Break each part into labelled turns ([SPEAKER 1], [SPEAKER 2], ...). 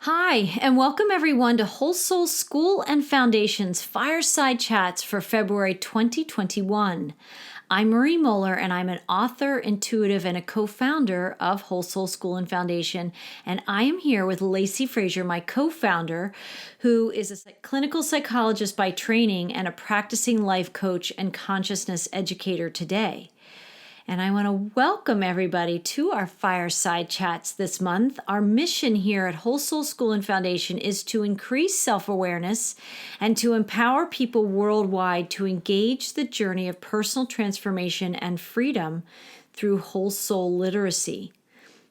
[SPEAKER 1] Hi, and welcome everyone to Whole Soul School and Foundation's Fireside Chats for February 2021. I'm Marie Mohler, and I'm an author, intuitive, and a co-founder of Whole Soul School and Foundation. And I am here with Lacy Frazer, my co-founder, who is a clinical psychologist by training and a practicing life coach and consciousness educator today. And I want to welcome everybody to our Fireside Chats this month. Our mission here at Whole Soul School and Foundation is to increase self-awareness and to empower people worldwide to engage the journey of personal transformation and freedom through whole soul literacy.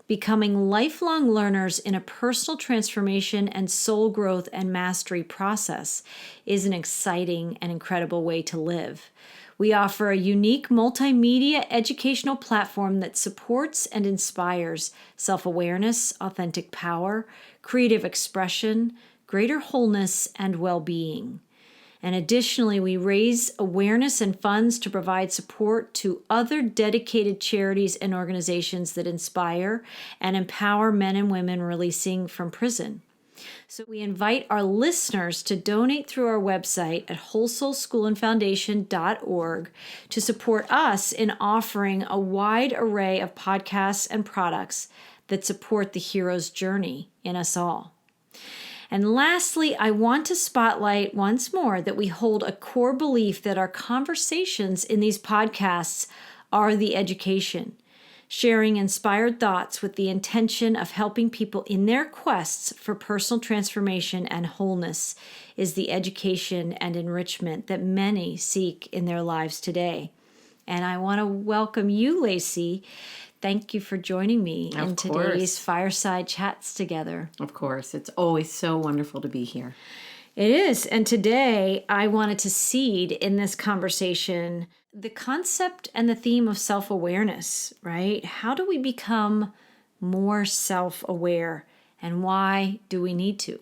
[SPEAKER 1] Becoming lifelong learners in a personal transformation and soul growth and mastery process is an exciting and incredible way to live. We offer a unique multimedia educational platform that supports and inspires self-awareness, authentic power, creative expression, greater wholeness, and well-being. And additionally, we raise awareness and funds to provide support to other dedicated charities and organizations that inspire and empower men and women releasing from prison. So we invite our listeners to donate through our website at wholesoulschoolandfoundation.org to support us in offering a wide array of podcasts and products that support the hero's journey in us all. And lastly, I want to spotlight once more that we hold a core belief that our conversations in these podcasts are the education. Sharing inspired thoughts with the intention of helping people in their quests for personal transformation and wholeness is the education and enrichment that many seek in their lives today. And I want to welcome you, Lacy. Thank you for joining me in today's Fireside Chats together.
[SPEAKER 2] Of course. It's always so wonderful to be here.
[SPEAKER 1] It is. And today I wanted to seed in this conversation the concept and the theme of self-awareness, right? How do we become more self-aware, and why do we need to?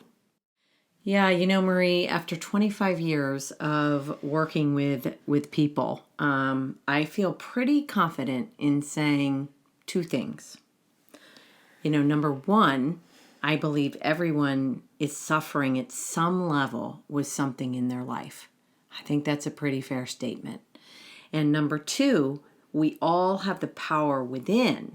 [SPEAKER 2] Yeah, Marie, after 25 years of working with people, I feel pretty confident in saying two things. Number one, I believe everyone is suffering at some level with something in their life. I think that's a pretty fair statement. And number two, we all have the power within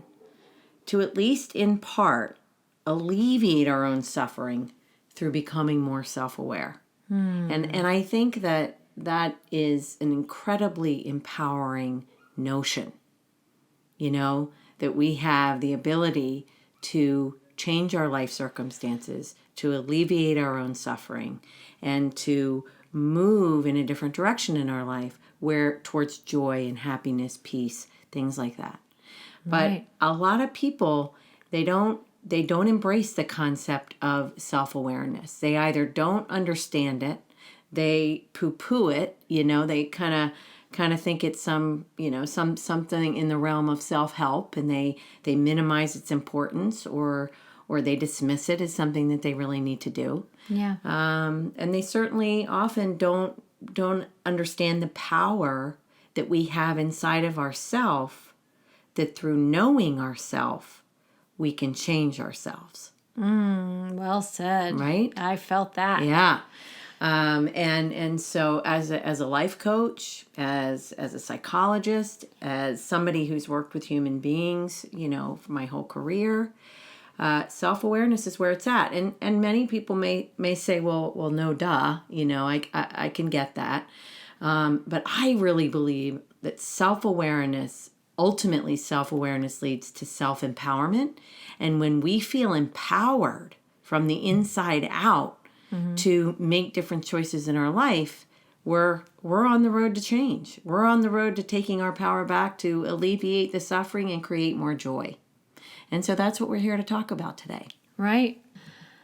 [SPEAKER 2] to, at least in part, alleviate our own suffering through becoming more self-aware. And I think that is an incredibly empowering notion, that we have the ability to change our life circumstances, to alleviate our own suffering, and to move in a different direction in our life where towards joy and happiness, peace, things like that. But a lot of people, they don't embrace the concept of self-awareness. They either don't understand it, they poo-poo it, they kind of think it's something in the realm of self-help, and they minimize its importance, or they dismiss it as something that they really need to do.
[SPEAKER 1] Yeah.
[SPEAKER 2] And they certainly often don't understand the power that we have inside of ourself, that through knowing ourself, we can change ourselves.
[SPEAKER 1] Well said.
[SPEAKER 2] Right?
[SPEAKER 1] I felt that.
[SPEAKER 2] Yeah. And so as a life coach, as a psychologist, as somebody who's worked with human beings, for my whole career, self-awareness is where it's at. And many people may say, well, no, duh, I can get that. But I really believe that ultimately self-awareness leads to self-empowerment. And when we feel empowered from the inside out to make different choices in our life, we're on the road to change. We're on the road to taking our power back to alleviate the suffering and create more joy. And so that's what we're here to talk about today.
[SPEAKER 1] Right.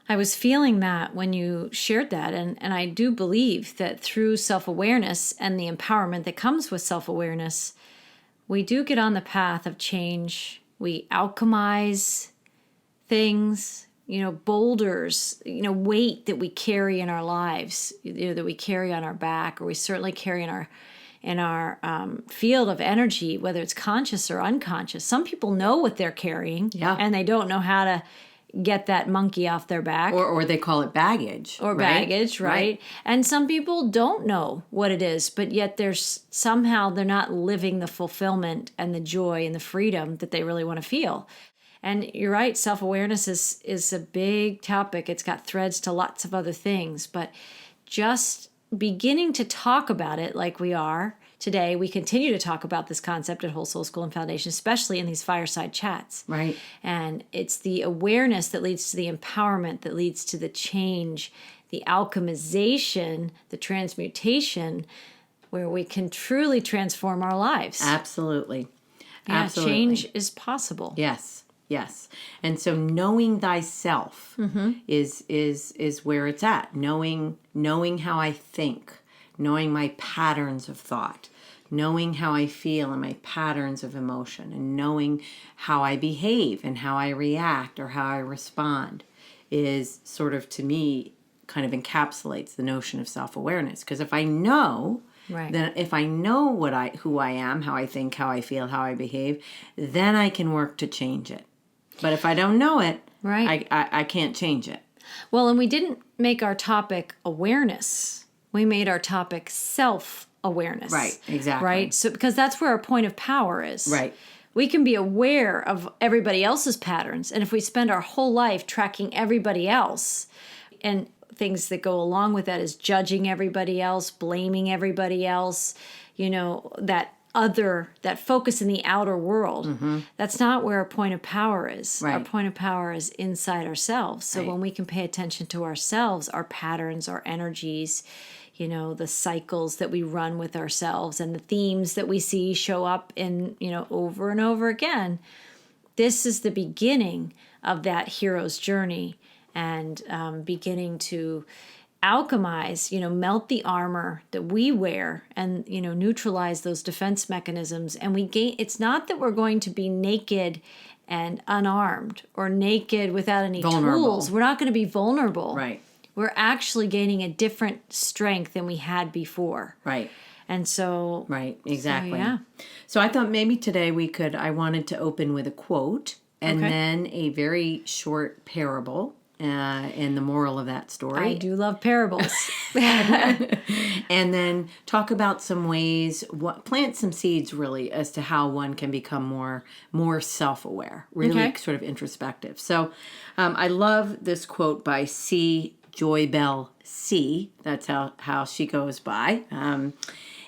[SPEAKER 1] I was feeling that when you shared that. And I do believe that through self-awareness and the empowerment that comes with self-awareness, we do get on the path of change. We alchemize things, boulders, weight that we carry in our lives, that we carry on our back, or we certainly carry in our field of energy, whether it's conscious or unconscious. Some people know what they're carrying, and they don't know how to get that monkey off their back.
[SPEAKER 2] Or they call it baggage.
[SPEAKER 1] Or baggage, right? And some people don't know what it is, but yet they're not living the fulfillment and the joy and the freedom that they really want to feel. And you're right, self-awareness is a big topic. It's got threads to lots of other things, but just beginning to talk about it like we are today, we continue to talk about this concept at Whole Soul School and Foundation, especially in these fireside chats.
[SPEAKER 2] Right.
[SPEAKER 1] And it's the awareness that leads to the empowerment, that leads to the change, the alchemization, the transmutation, where we can truly transform our lives.
[SPEAKER 2] Absolutely.
[SPEAKER 1] Yeah,
[SPEAKER 2] Absolutely.
[SPEAKER 1] change is possible.
[SPEAKER 2] Yes. Yes. And so knowing thyself is where it's at. Knowing how I think, knowing my patterns of thought, knowing how I feel and my patterns of emotion, and knowing how I behave and how I react or how I respond is sort of, to me, kind of encapsulates the notion of self-awareness. Because if I know, then if I know who I am, how I think, how I feel, how I behave, then I can work to change it. But if I don't know it, I can't change it.
[SPEAKER 1] Well, and we didn't make our topic awareness. We made our topic self-awareness.
[SPEAKER 2] Right, exactly.
[SPEAKER 1] Right? So because that's where our point of power is.
[SPEAKER 2] Right.
[SPEAKER 1] We can be aware of everybody else's patterns. And if we spend our whole life tracking everybody else, and things that go along with that is judging everybody else, blaming everybody else, that focus in the outer world, that's not where our point of power is.
[SPEAKER 2] Right.
[SPEAKER 1] Our point of power is inside ourselves. So
[SPEAKER 2] Right.
[SPEAKER 1] when we can pay attention to ourselves, our patterns, our energies, the cycles that we run with ourselves and the themes that we see show up in, over and over again, this is the beginning of that hero's journey, and beginning to alchemize, melt the armor that we wear, and neutralize those defense mechanisms. And it's not that we're going to be naked and unarmed or naked without any tools. We're not going to be vulnerable.
[SPEAKER 2] Right.
[SPEAKER 1] We're actually gaining a different strength than we had before.
[SPEAKER 2] Right.
[SPEAKER 1] And so
[SPEAKER 2] Right, exactly.
[SPEAKER 1] So, yeah.
[SPEAKER 2] So I thought maybe today I wanted to open with a quote and then a very short parable. And the moral of that story.
[SPEAKER 1] I do love parables.
[SPEAKER 2] And then talk about some ways, plant some seeds really as to how one can become more self-aware, really sort of introspective. So I love this quote by C. Joy Bell C. That's how she goes by.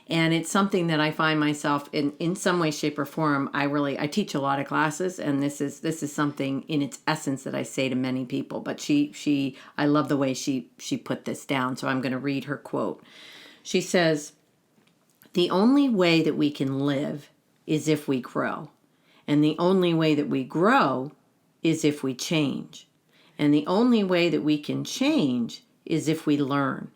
[SPEAKER 2] And it's something that I find myself in some way, shape, or form. I teach a lot of classes, and this is something in its essence that I say to many people. But I love the way she put this down. So I'm going to read her quote. She says, "The only way that we can live is if we grow, and the only way that we grow is if we change, and the only way that we can change is if we learn.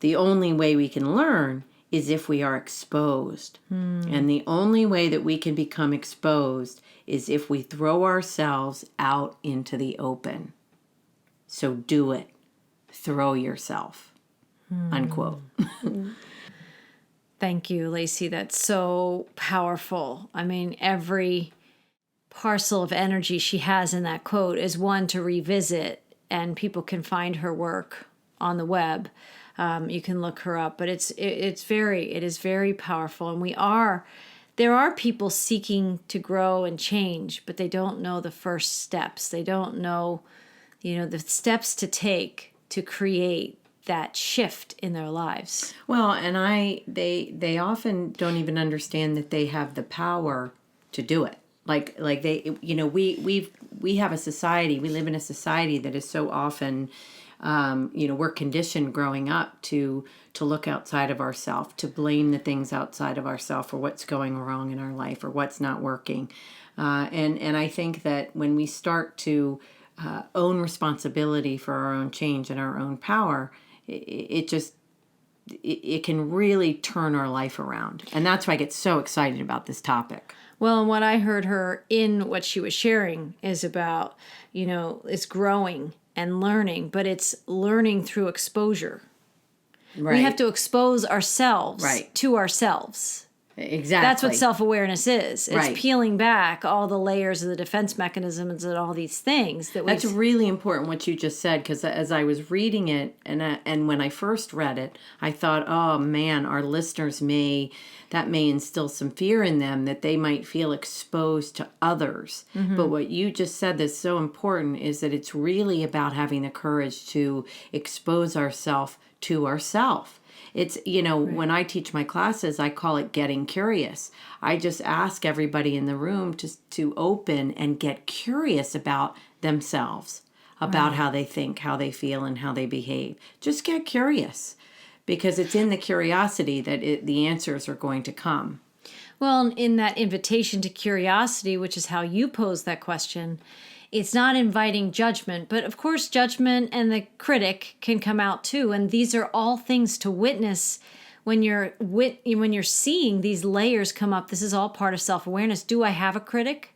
[SPEAKER 2] The only way we can learn is if we are exposed. And the only way that we can become exposed is if we throw ourselves out into the open. So do it. Throw yourself." Unquote.
[SPEAKER 1] Thank you, Lacy. That's so powerful. I mean, every parcel of energy she has in that quote is one to revisit, and people can find her work on the web. You can look her up, but it is very powerful. And there are people seeking to grow and change, but they don't know the first steps. They don't know, the steps to take to create that shift in their lives.
[SPEAKER 2] Well, and they often don't even understand that they have the power to do it. Like they, we have a society, we live in a society that is so often, we're conditioned growing up to look outside of ourselves, to blame the things outside of ourselves for what's going wrong in our life or what's not working. And I think that when we start to own responsibility for our own change and our own power, it can really turn our life around. And that's why I get so excited about this topic.
[SPEAKER 1] Well, and what I heard her in what she was sharing is about, it's growing and learning, but it's learning through exposure.
[SPEAKER 2] Right.
[SPEAKER 1] We have to expose ourselves to ourselves.
[SPEAKER 2] Exactly.
[SPEAKER 1] That's what self-awareness is. It's
[SPEAKER 2] Right.
[SPEAKER 1] peeling back all the layers of the defense mechanisms and all these things that we.
[SPEAKER 2] That's really important what you just said, because as I was reading it and when I first read it, I thought, oh man, our listeners may instill some fear in them that they might feel exposed to others. But what you just said that's so important is that it's really about having the courage to expose ourselves to ourselves. It's, when I teach my classes, I call it getting curious. I just ask everybody in the room to open and get curious about themselves, about how they think, how they feel, and how they behave. Just get curious, because it's in the curiosity that the answers are going to come.
[SPEAKER 1] Well, in that invitation to curiosity, which is how you pose that question, it's not inviting judgment, but of course judgment and the critic can come out too. And these are all things to witness when you're seeing these layers come up. This is all part of self-awareness. Do I have a critic?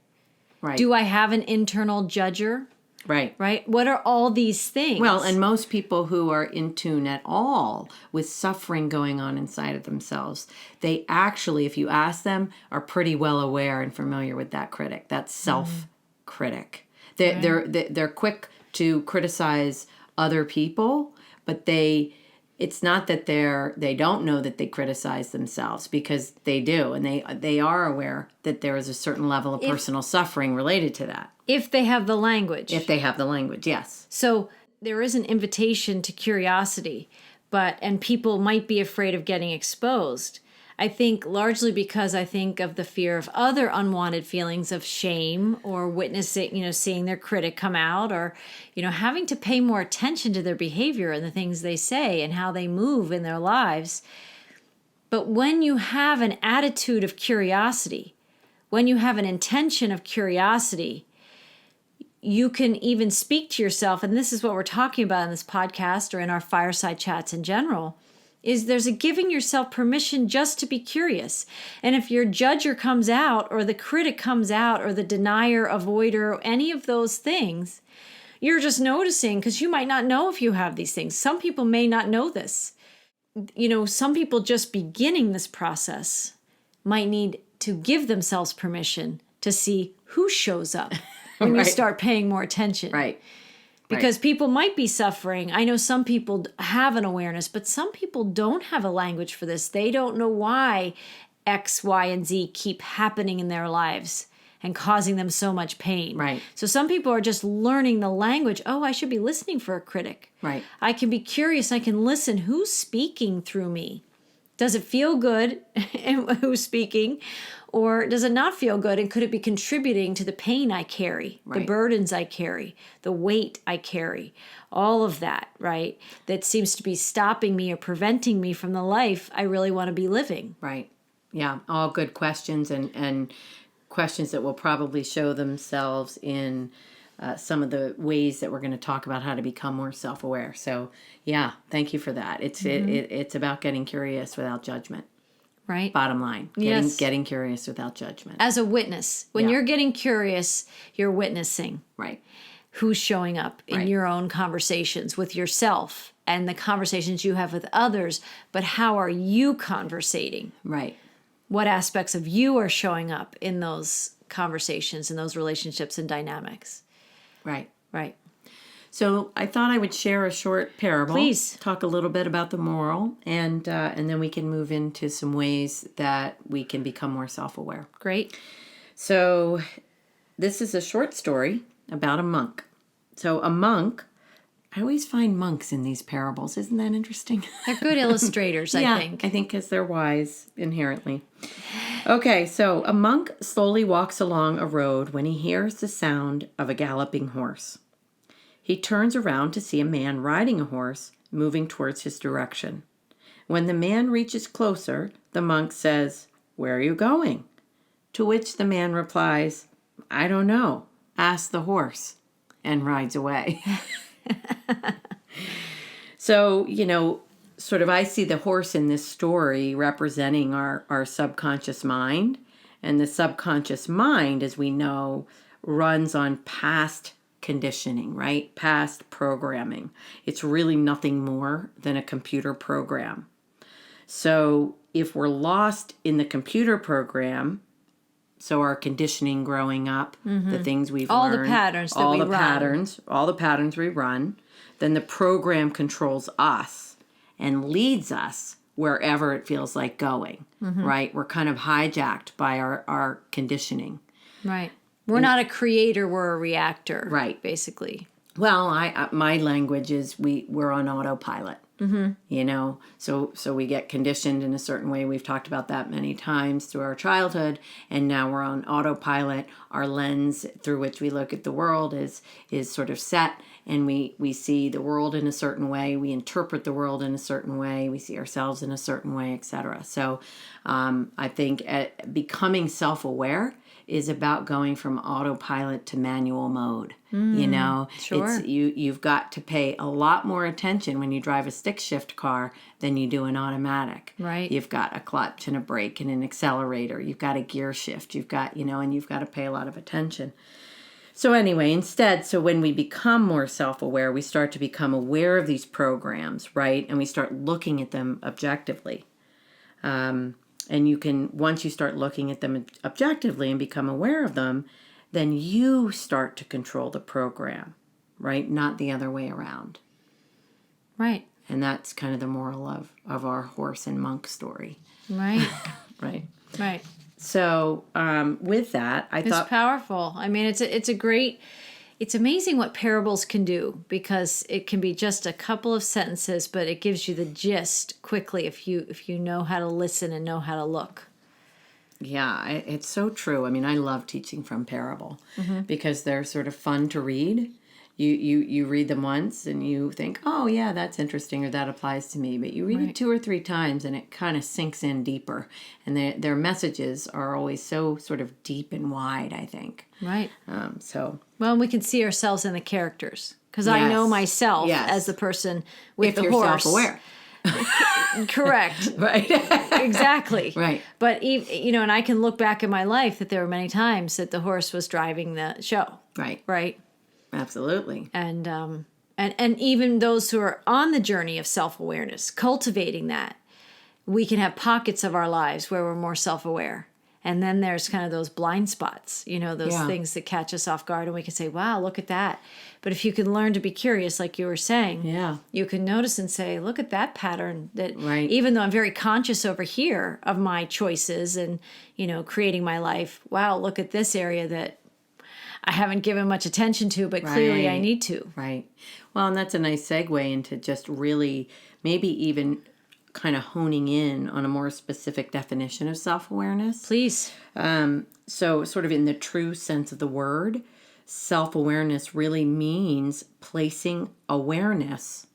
[SPEAKER 2] Right.
[SPEAKER 1] Do I have an internal judger?
[SPEAKER 2] Right.
[SPEAKER 1] Right? What are all these things?
[SPEAKER 2] Well, and most people who are in tune at all with suffering going on inside of themselves, they actually, if you ask them, are pretty well aware and familiar with that critic, that self-critic. They're quick to criticize other people, but it's not that they don't know that they criticize themselves, because they do, and they are aware that there is a certain level of personal suffering related to that.
[SPEAKER 1] If they have the language.
[SPEAKER 2] If they have the language, yes.
[SPEAKER 1] So there is an invitation to curiosity, and people might be afraid of getting exposed. I think largely because I think of the fear of other unwanted feelings of shame or witnessing, seeing their critic come out, or, having to pay more attention to their behavior and the things they say and how they move in their lives. But when you have an attitude of curiosity, when you have an intention of curiosity, you can even speak to yourself, and this is what we're talking about in this podcast or in our fireside chats in general, is there's a giving yourself permission just to be curious. And if your judger comes out, or the critic comes out, or the denier, avoider, any of those things, you're just noticing, because you might not know if you have these things. Some people may not know this. Some people just beginning this process might need to give themselves permission to see who shows up when you start paying more attention.
[SPEAKER 2] Right.
[SPEAKER 1] Because people might be suffering. I know some people have an awareness, but some people don't have a language for this. They don't know why X, Y, and Z keep happening in their lives and causing them so much pain.
[SPEAKER 2] Right.
[SPEAKER 1] So some people are just learning the language. Oh, I should be listening for a critic.
[SPEAKER 2] Right.
[SPEAKER 1] I can be curious. I can listen. Who's speaking through me? Does it feel good? And who's speaking? Or does it not feel good? And could it be contributing to the pain I carry, the burdens I carry, the weight I carry, all of that, right? That seems to be stopping me or preventing me from the life I really want to be living.
[SPEAKER 2] Right. Yeah. All good questions, and questions that will probably show themselves in some of the ways that we're going to talk about how to become more self-aware. So yeah, thank you for that. It's about getting curious without judgment.
[SPEAKER 1] Right.
[SPEAKER 2] Bottom line, getting curious without judgment.
[SPEAKER 1] As a witness, when you're getting curious, you're witnessing.
[SPEAKER 2] Right.
[SPEAKER 1] Who's showing up in your own conversations with yourself and the conversations you have with others, but how are you conversating?
[SPEAKER 2] Right.
[SPEAKER 1] What aspects of you are showing up in those conversations and those relationships and dynamics?
[SPEAKER 2] Right.
[SPEAKER 1] Right.
[SPEAKER 2] So I thought I would share a short parable.
[SPEAKER 1] Please.
[SPEAKER 2] Talk a little bit about the moral, and then we can move into some ways that we can become more self-aware.
[SPEAKER 1] Great.
[SPEAKER 2] So this is a short story about a monk. So a monk, I always find monks in these parables. Isn't that interesting?
[SPEAKER 1] They're good illustrators, I think.
[SPEAKER 2] I think because they're wise inherently. Okay, so a monk slowly walks along a road when he hears the sound of a galloping horse. He turns around to see a man riding a horse moving towards his direction. When the man reaches closer, the monk says, "Where are you going?" To which the man replies, "I don't know. Ask the horse," and rides away. So, sort of I see the horse in this story representing our subconscious mind. And the subconscious mind, as we know, runs on past conditioning, right? Past programming. It's really nothing more than a computer program. So if we're lost in the computer program, so our conditioning growing up, the things we've
[SPEAKER 1] All
[SPEAKER 2] learned,
[SPEAKER 1] the patterns that we run.
[SPEAKER 2] all the patterns we run, then the program controls us and leads us wherever it feels like going, right? We're kind of hijacked by our conditioning.
[SPEAKER 1] Right. We're not a creator, we're a reactor.
[SPEAKER 2] Right.
[SPEAKER 1] Basically.
[SPEAKER 2] Well, my language is we're on autopilot. You know, so we get conditioned in a certain way. We've talked about that many times through our childhood, and now we're on autopilot. Our lens through which we look at the world is sort of set, and we see the world in a certain way. We interpret the world in a certain way. We see ourselves in a certain way, etc. So I think becoming self-aware is about going from autopilot to manual mode. You know,
[SPEAKER 1] sure.
[SPEAKER 2] You've got to pay a lot more attention when you drive a stick shift car than you do an automatic.
[SPEAKER 1] Right.
[SPEAKER 2] You've got a clutch and a brake and an accelerator. You've got a gear shift. You've got, and you've got to pay a lot of attention. So anyway, so when we become more self-aware, we start to become aware of these programs, right? And we start looking at them objectively. And once you start looking at them objectively and become aware of them, then you start to control the program, right? Not the other way around.
[SPEAKER 1] Right.
[SPEAKER 2] And that's kind of the moral of our horse and monk story.
[SPEAKER 1] Right.
[SPEAKER 2] Right.
[SPEAKER 1] Right.
[SPEAKER 2] So with that,
[SPEAKER 1] It's powerful. I mean, it's amazing what parables can do, because it can be just a couple of sentences, but it gives you the gist quickly if you know how to listen and know how to look.
[SPEAKER 2] Yeah, it's so true. I mean, I love teaching from parable because they're sort of fun to read. You read them once and you think, oh yeah, that's interesting, or that applies to me. But you read it 2 or 3 times and it kind of sinks in deeper. And their messages are always so sort of deep and wide, I think.
[SPEAKER 1] Right.
[SPEAKER 2] Well,
[SPEAKER 1] we can see ourselves in the characters, because I know myself as the person with the horse.
[SPEAKER 2] If you're self-aware.
[SPEAKER 1] Correct.
[SPEAKER 2] Right.
[SPEAKER 1] Exactly.
[SPEAKER 2] Right.
[SPEAKER 1] But and I can look back in my life that there were many times that the horse was driving the show.
[SPEAKER 2] Right.
[SPEAKER 1] Right.
[SPEAKER 2] Absolutely.
[SPEAKER 1] And even those who are on the journey of self-awareness, cultivating that, we can have pockets of our lives where we're more self-aware. And then there's kind of those blind spots, those things that catch us off guard, and we can say, wow, look at that. But if you can learn to be curious, like you were saying, you can notice and say, look at that pattern, that even though I'm very conscious over here of my choices and, creating my life, wow, look at this area that I haven't given much attention to, but clearly I need to.
[SPEAKER 2] Right. Well, and that's a nice segue into just really maybe even kind of honing in on a more specific definition of self-awareness.
[SPEAKER 1] Please.
[SPEAKER 2] So sort of in the true sense of the word, self-awareness really means placing awareness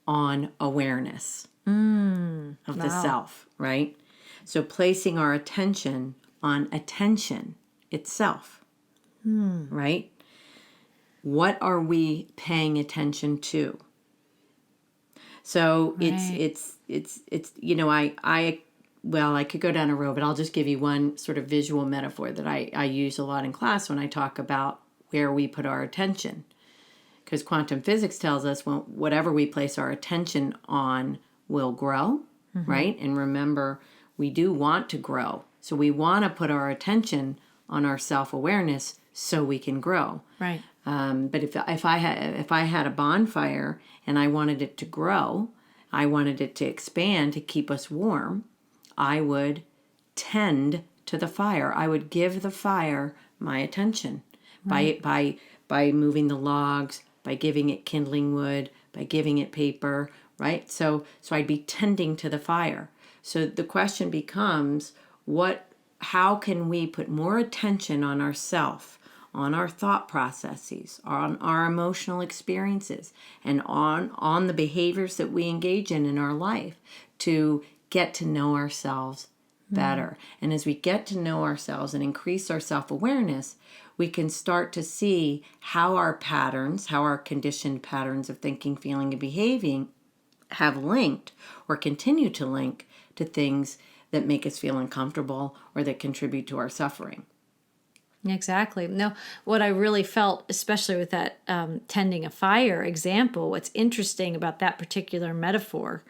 [SPEAKER 2] on awareness of the self, right? So placing our attention on attention itself, right? What are we paying attention to? So it's I could go down a road, but I'll just give you one sort of visual metaphor that I use a lot in class when I talk about where we put our attention. Because quantum physics tells us whatever we place our attention on will grow, right? And remember, we do want to grow. So we want to put our attention on our self-awareness so we can grow.
[SPEAKER 1] Right.
[SPEAKER 2] But if I had a bonfire and I wanted it to grow, I wanted it to expand to keep us warm, I would tend to the fire. I would give the fire my attention by moving the logs, by giving it kindling wood, by giving it paper, right? So I'd be tending to the fire. So the question becomes, how can we put more attention on ourself, on our thought processes, on our emotional experiences, and on the behaviors that we engage in our life to get to know ourselves better. And as we get to know ourselves and increase our self-awareness, we can start to see how our conditioned patterns of thinking, feeling, and behaving have linked or continue to link to things that make us feel uncomfortable or that contribute to our suffering.
[SPEAKER 1] Exactly. No, what I really felt, especially with that tending a fire example, what's interesting about that particular metaphor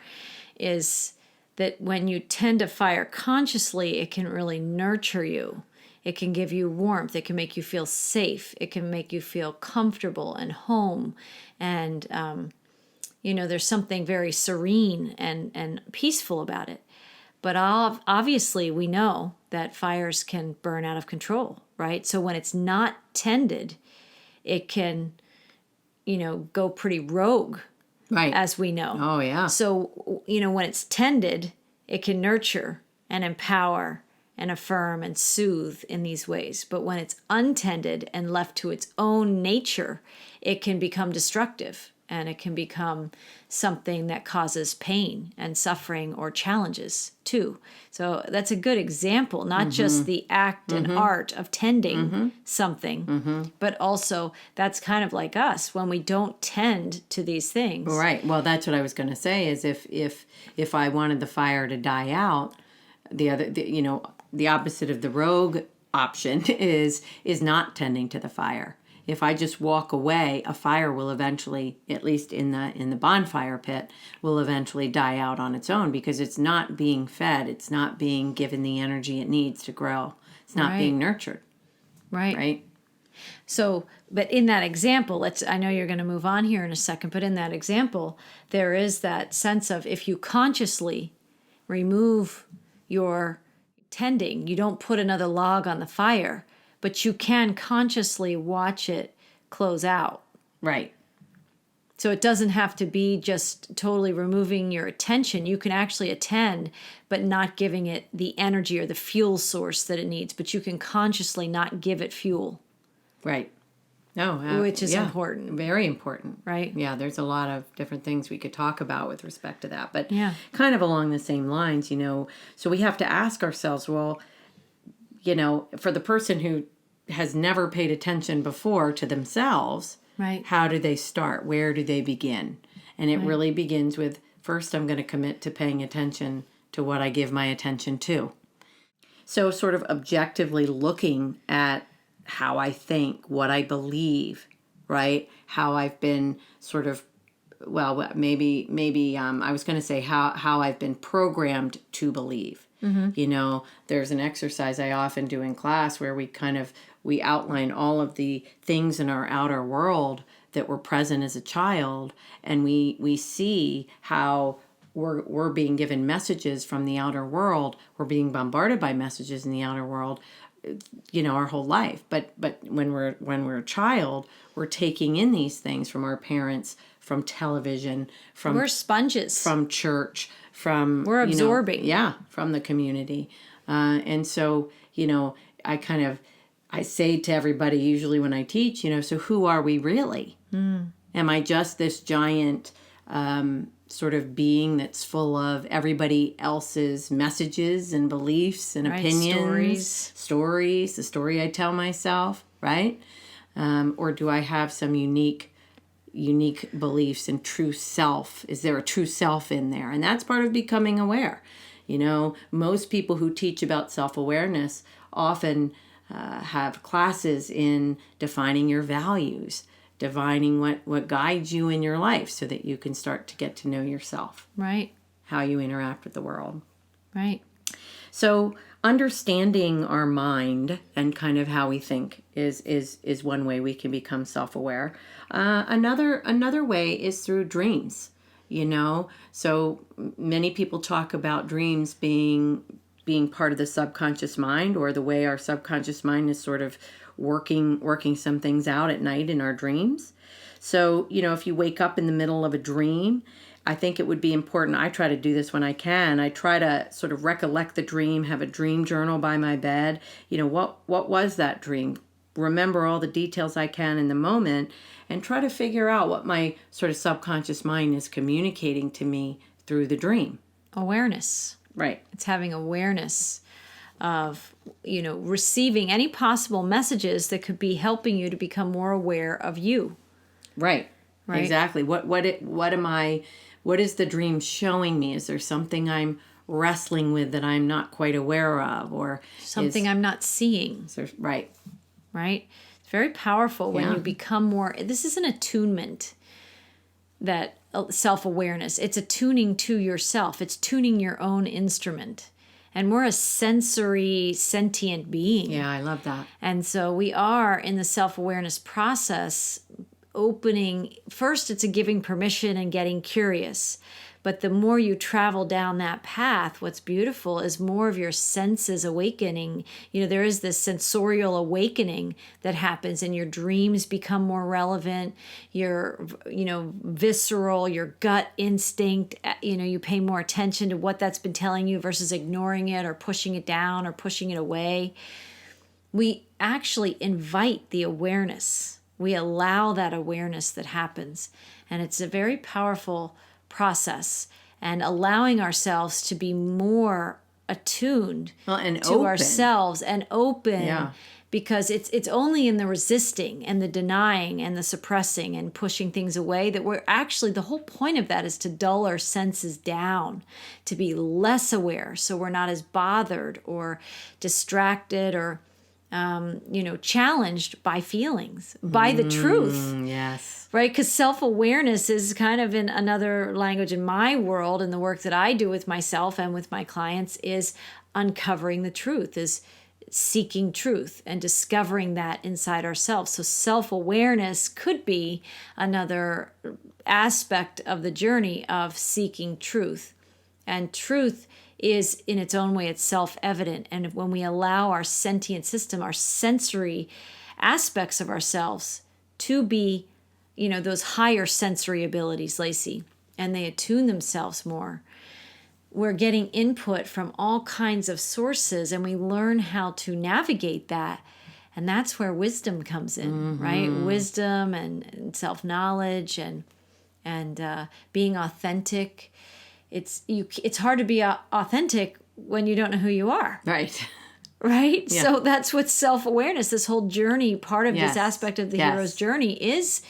[SPEAKER 1] is that when you tend a fire consciously, it can really nurture you. It can give you warmth. It can make you feel safe. It can make you feel comfortable and home. And, there's something very serene and peaceful about it. But obviously, we know that fires can burn out of control, right? So when it's not tended, it can, go pretty rogue,
[SPEAKER 2] Right.
[SPEAKER 1] as we know.
[SPEAKER 2] Oh, yeah.
[SPEAKER 1] So, when it's tended, it can nurture and empower and affirm and soothe in these ways. But when it's untended and left to its own nature, it can become destructive, and it can become something that causes pain and suffering or challenges too. So that's a good example, not just the act and art of tending something, but also that's kind of like us when we don't tend to these things.
[SPEAKER 2] Right. Well, that's what I was going to say is if I wanted the fire to die out, the opposite of the rogue option is not tending to the fire. If I just walk away, a fire will eventually, at least in the bonfire pit, will eventually die out on its own because it's not being fed. It's not being given the energy it needs to grow. It's not being nurtured.
[SPEAKER 1] Right.
[SPEAKER 2] Right.
[SPEAKER 1] So, but in that example, I know you're going to move on here in a second, but in that example, there is that sense of if you consciously remove your tending, you don't put another log on the fire, but you can consciously watch it close out.
[SPEAKER 2] Right.
[SPEAKER 1] So it doesn't have to be just totally removing your attention. You can actually attend, but not giving it the energy or the fuel source that it needs. But you can consciously not give it fuel.
[SPEAKER 2] Right. No,
[SPEAKER 1] which is important.
[SPEAKER 2] Very important.
[SPEAKER 1] Right.
[SPEAKER 2] Yeah, there's a lot of different things we could talk about with respect to that. But
[SPEAKER 1] yeah,
[SPEAKER 2] kind of along the same lines, so we have to ask ourselves, well, for the person who has never paid attention before to themselves,
[SPEAKER 1] right,
[SPEAKER 2] how do they start? Where do they begin? And it really begins with, first, I'm going to commit to paying attention to what I give my attention to. So sort of objectively looking at how I think, what I believe, right? How I've been sort of, well, maybe I was going to say how I've been programmed to believe. Mm-hmm. There's an exercise I often do in class where we outline all of the things in our outer world that were present as a child, and we see how we're being given messages from the outer world. We're being bombarded by messages in the outer world, our whole life. But when we're a child, we're taking in these things from our parents, from television,
[SPEAKER 1] we're sponges,
[SPEAKER 2] from church, we're
[SPEAKER 1] absorbing,
[SPEAKER 2] from the community, and so I say to everybody usually when I teach, so who are we really? Am I just this giant sort of being that's full of everybody else's messages and beliefs and opinions, stories, the story I tell myself, right? Or do I have some unique beliefs and true self? Is there a true self in there? And that's part of becoming aware. Most people who teach about self-awareness often have classes in defining your values, defining what guides you in your life so that you can start to get to know yourself.
[SPEAKER 1] Right.
[SPEAKER 2] How you interact with the world.
[SPEAKER 1] Right.
[SPEAKER 2] So understanding our mind and kind of how we think is one way we can become self-aware. Another way is through dreams. So many people talk about dreams being part of the subconscious mind, or the way our subconscious mind is sort of working some things out at night in our dreams. So, if you wake up in the middle of a dream, I think it would be important. I try to do this when I can. I try to sort of recollect the dream, have a dream journal by my bed. What was that dream? Remember all the details I can in the moment, and try to figure out what my sort of subconscious mind is communicating to me through the dream.
[SPEAKER 1] Awareness.
[SPEAKER 2] Right.
[SPEAKER 1] It's having awareness of, receiving any possible messages that could be helping you to become more aware of you.
[SPEAKER 2] Right. Exactly. What is the dream showing me? Is there something I'm wrestling with that I'm not quite aware of, or
[SPEAKER 1] something I'm not seeing?
[SPEAKER 2] Right.
[SPEAKER 1] Right. It's very powerful when you become more. This is an attunement. self-awareness. It's attuning to yourself. It's tuning your own instrument. And we're a sensory, sentient being.
[SPEAKER 2] Yeah, I love that.
[SPEAKER 1] And so we are in the self-awareness process opening. First, it's a giving permission and getting curious. But the more you travel down that path, what's beautiful is more of your senses awakening. There is this sensorial awakening that happens, and your dreams become more relevant. Your, visceral, your gut instinct, you pay more attention to what that's been telling you versus ignoring it or pushing it down or pushing it away. We actually invite the awareness. We allow that awareness that happens. And it's a very powerful process, and allowing ourselves to be more attuned
[SPEAKER 2] and
[SPEAKER 1] to
[SPEAKER 2] open.
[SPEAKER 1] Ourselves and open.
[SPEAKER 2] Yeah.
[SPEAKER 1] Because it's only in the resisting and the denying and the suppressing and pushing things away that we're actually, the whole point of that is to dull our senses down, to be less aware, so we're not as bothered or distracted or challenged by feelings, by the truth.
[SPEAKER 2] Yes.
[SPEAKER 1] Right? Because self-awareness is kind of, in another language in my world, and the work that I do with myself and with my clients, is uncovering the truth, is seeking truth and discovering that inside ourselves. So self-awareness could be another aspect of the journey of seeking truth. And truth is, in its own way, it's self-evident. And when we allow our sentient system, our sensory aspects of ourselves to be, those higher sensory abilities, Lacy, and they attune themselves more, we're getting input from all kinds of sources, and we learn how to navigate that. And that's where wisdom comes in, right? Wisdom and self-knowledge and being authentic. It's hard to be authentic when you don't know who you are.
[SPEAKER 2] Right.
[SPEAKER 1] Right?
[SPEAKER 2] Yeah.
[SPEAKER 1] So that's what self-awareness, this whole journey, part of
[SPEAKER 2] Yes.
[SPEAKER 1] this aspect of the
[SPEAKER 2] Yes.
[SPEAKER 1] hero's journey is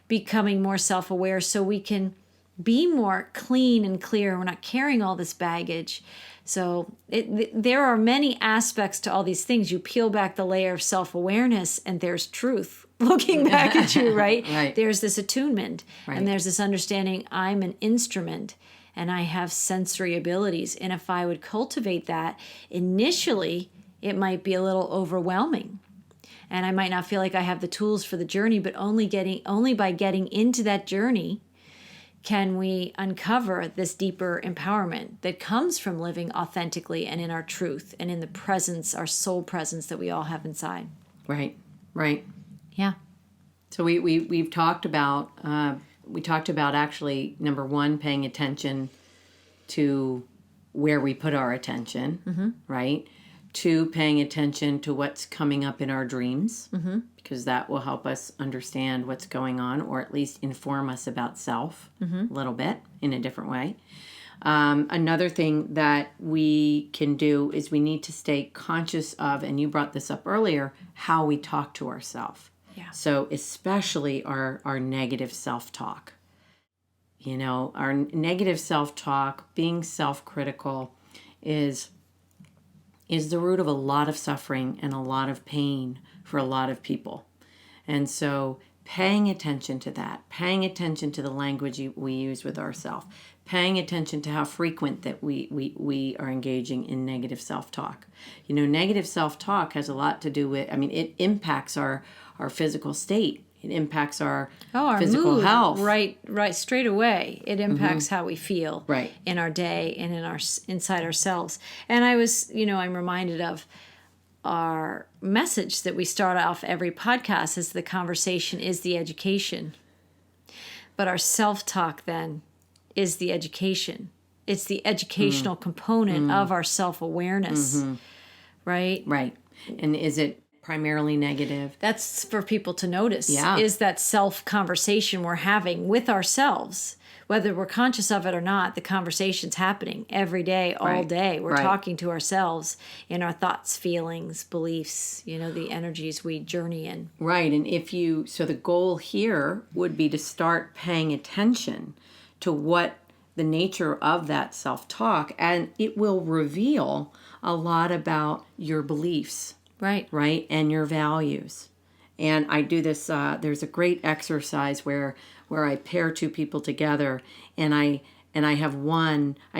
[SPEAKER 1] becoming more self-aware so we can be more clean and clear. We're not carrying all this baggage. So there are many aspects to all these things. You peel back the layer of self-awareness and there's truth looking back at you, right?
[SPEAKER 2] Right.
[SPEAKER 1] There's this attunement,
[SPEAKER 2] Right.
[SPEAKER 1] and there's this understanding I'm an instrument and I have sensory abilities. And if I would cultivate that, initially it might be a little overwhelming. And I might not feel like I have the tools for the journey, but only by getting into that journey can we uncover this deeper empowerment that comes from living authentically and in our truth and in the presence, our soul presence that we all have inside.
[SPEAKER 2] Right. Right.
[SPEAKER 1] Yeah.
[SPEAKER 2] So we've talked about actually, number one, paying attention to where we put our attention, right? Two, paying attention to what's coming up in our dreams, because that will help us understand what's going on, or at least inform us about self a little bit in a different way. Another thing that we can do is we need to stay conscious of, and you brought this up earlier, how we talk to ourselves.
[SPEAKER 1] Yeah.
[SPEAKER 2] So especially our negative self-talk. Our negative self-talk, being self-critical, is the root of a lot of suffering and a lot of pain for a lot of people. And so paying attention to that, paying attention to the language we use with ourselves, paying attention to how frequent that we are engaging in negative self-talk. Negative self-talk has a lot to do with, it impacts our physical state. It impacts our physical
[SPEAKER 1] mood,
[SPEAKER 2] health.
[SPEAKER 1] Right, straight away. It impacts how we feel
[SPEAKER 2] Right.
[SPEAKER 1] in our day and inside ourselves. And I'm reminded of our message that we start off every podcast is the conversation is the education. But our self-talk then is the education. It's the educational component of our self-awareness, right?
[SPEAKER 2] Right. And is it primarily negative?
[SPEAKER 1] That's for people to notice.
[SPEAKER 2] Yeah.
[SPEAKER 1] Is that self-conversation we're having with ourselves. Whether we're conscious of it or not, the conversation's happening every day, all
[SPEAKER 2] Right.
[SPEAKER 1] day. We're
[SPEAKER 2] Right.
[SPEAKER 1] talking to ourselves in our thoughts, feelings, beliefs, the energies we journey in.
[SPEAKER 2] Right. And so the goal here would be to start paying attention to what the nature of that self-talk, and it will reveal a lot about your beliefs.
[SPEAKER 1] Right.
[SPEAKER 2] Right? And your values. And I do this, there's a great exercise where I pair two people together, and I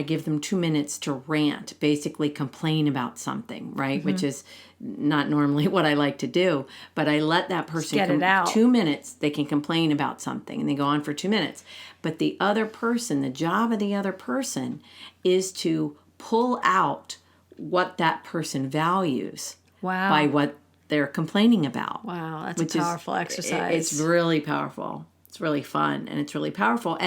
[SPEAKER 2] give them 2 minutes to rant, basically complain about something, right? Which is not normally what I like to do, but I let that person
[SPEAKER 1] get it out.
[SPEAKER 2] 2 minutes, they can complain about something, and they go on for 2 minutes. But the other person, the job of the other person is to pull out what that person values
[SPEAKER 1] Wow.
[SPEAKER 2] by what they're complaining about.
[SPEAKER 1] Wow, that's a powerful exercise.
[SPEAKER 2] It's really powerful. It's really fun, and it's really powerful,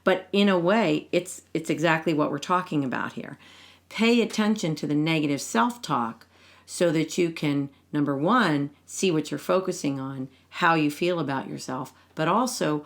[SPEAKER 2] but in a way, it's exactly what we're talking about here. Pay attention to the negative self-talk so that you can, number one, see what you're focusing on, how you feel about yourself, but also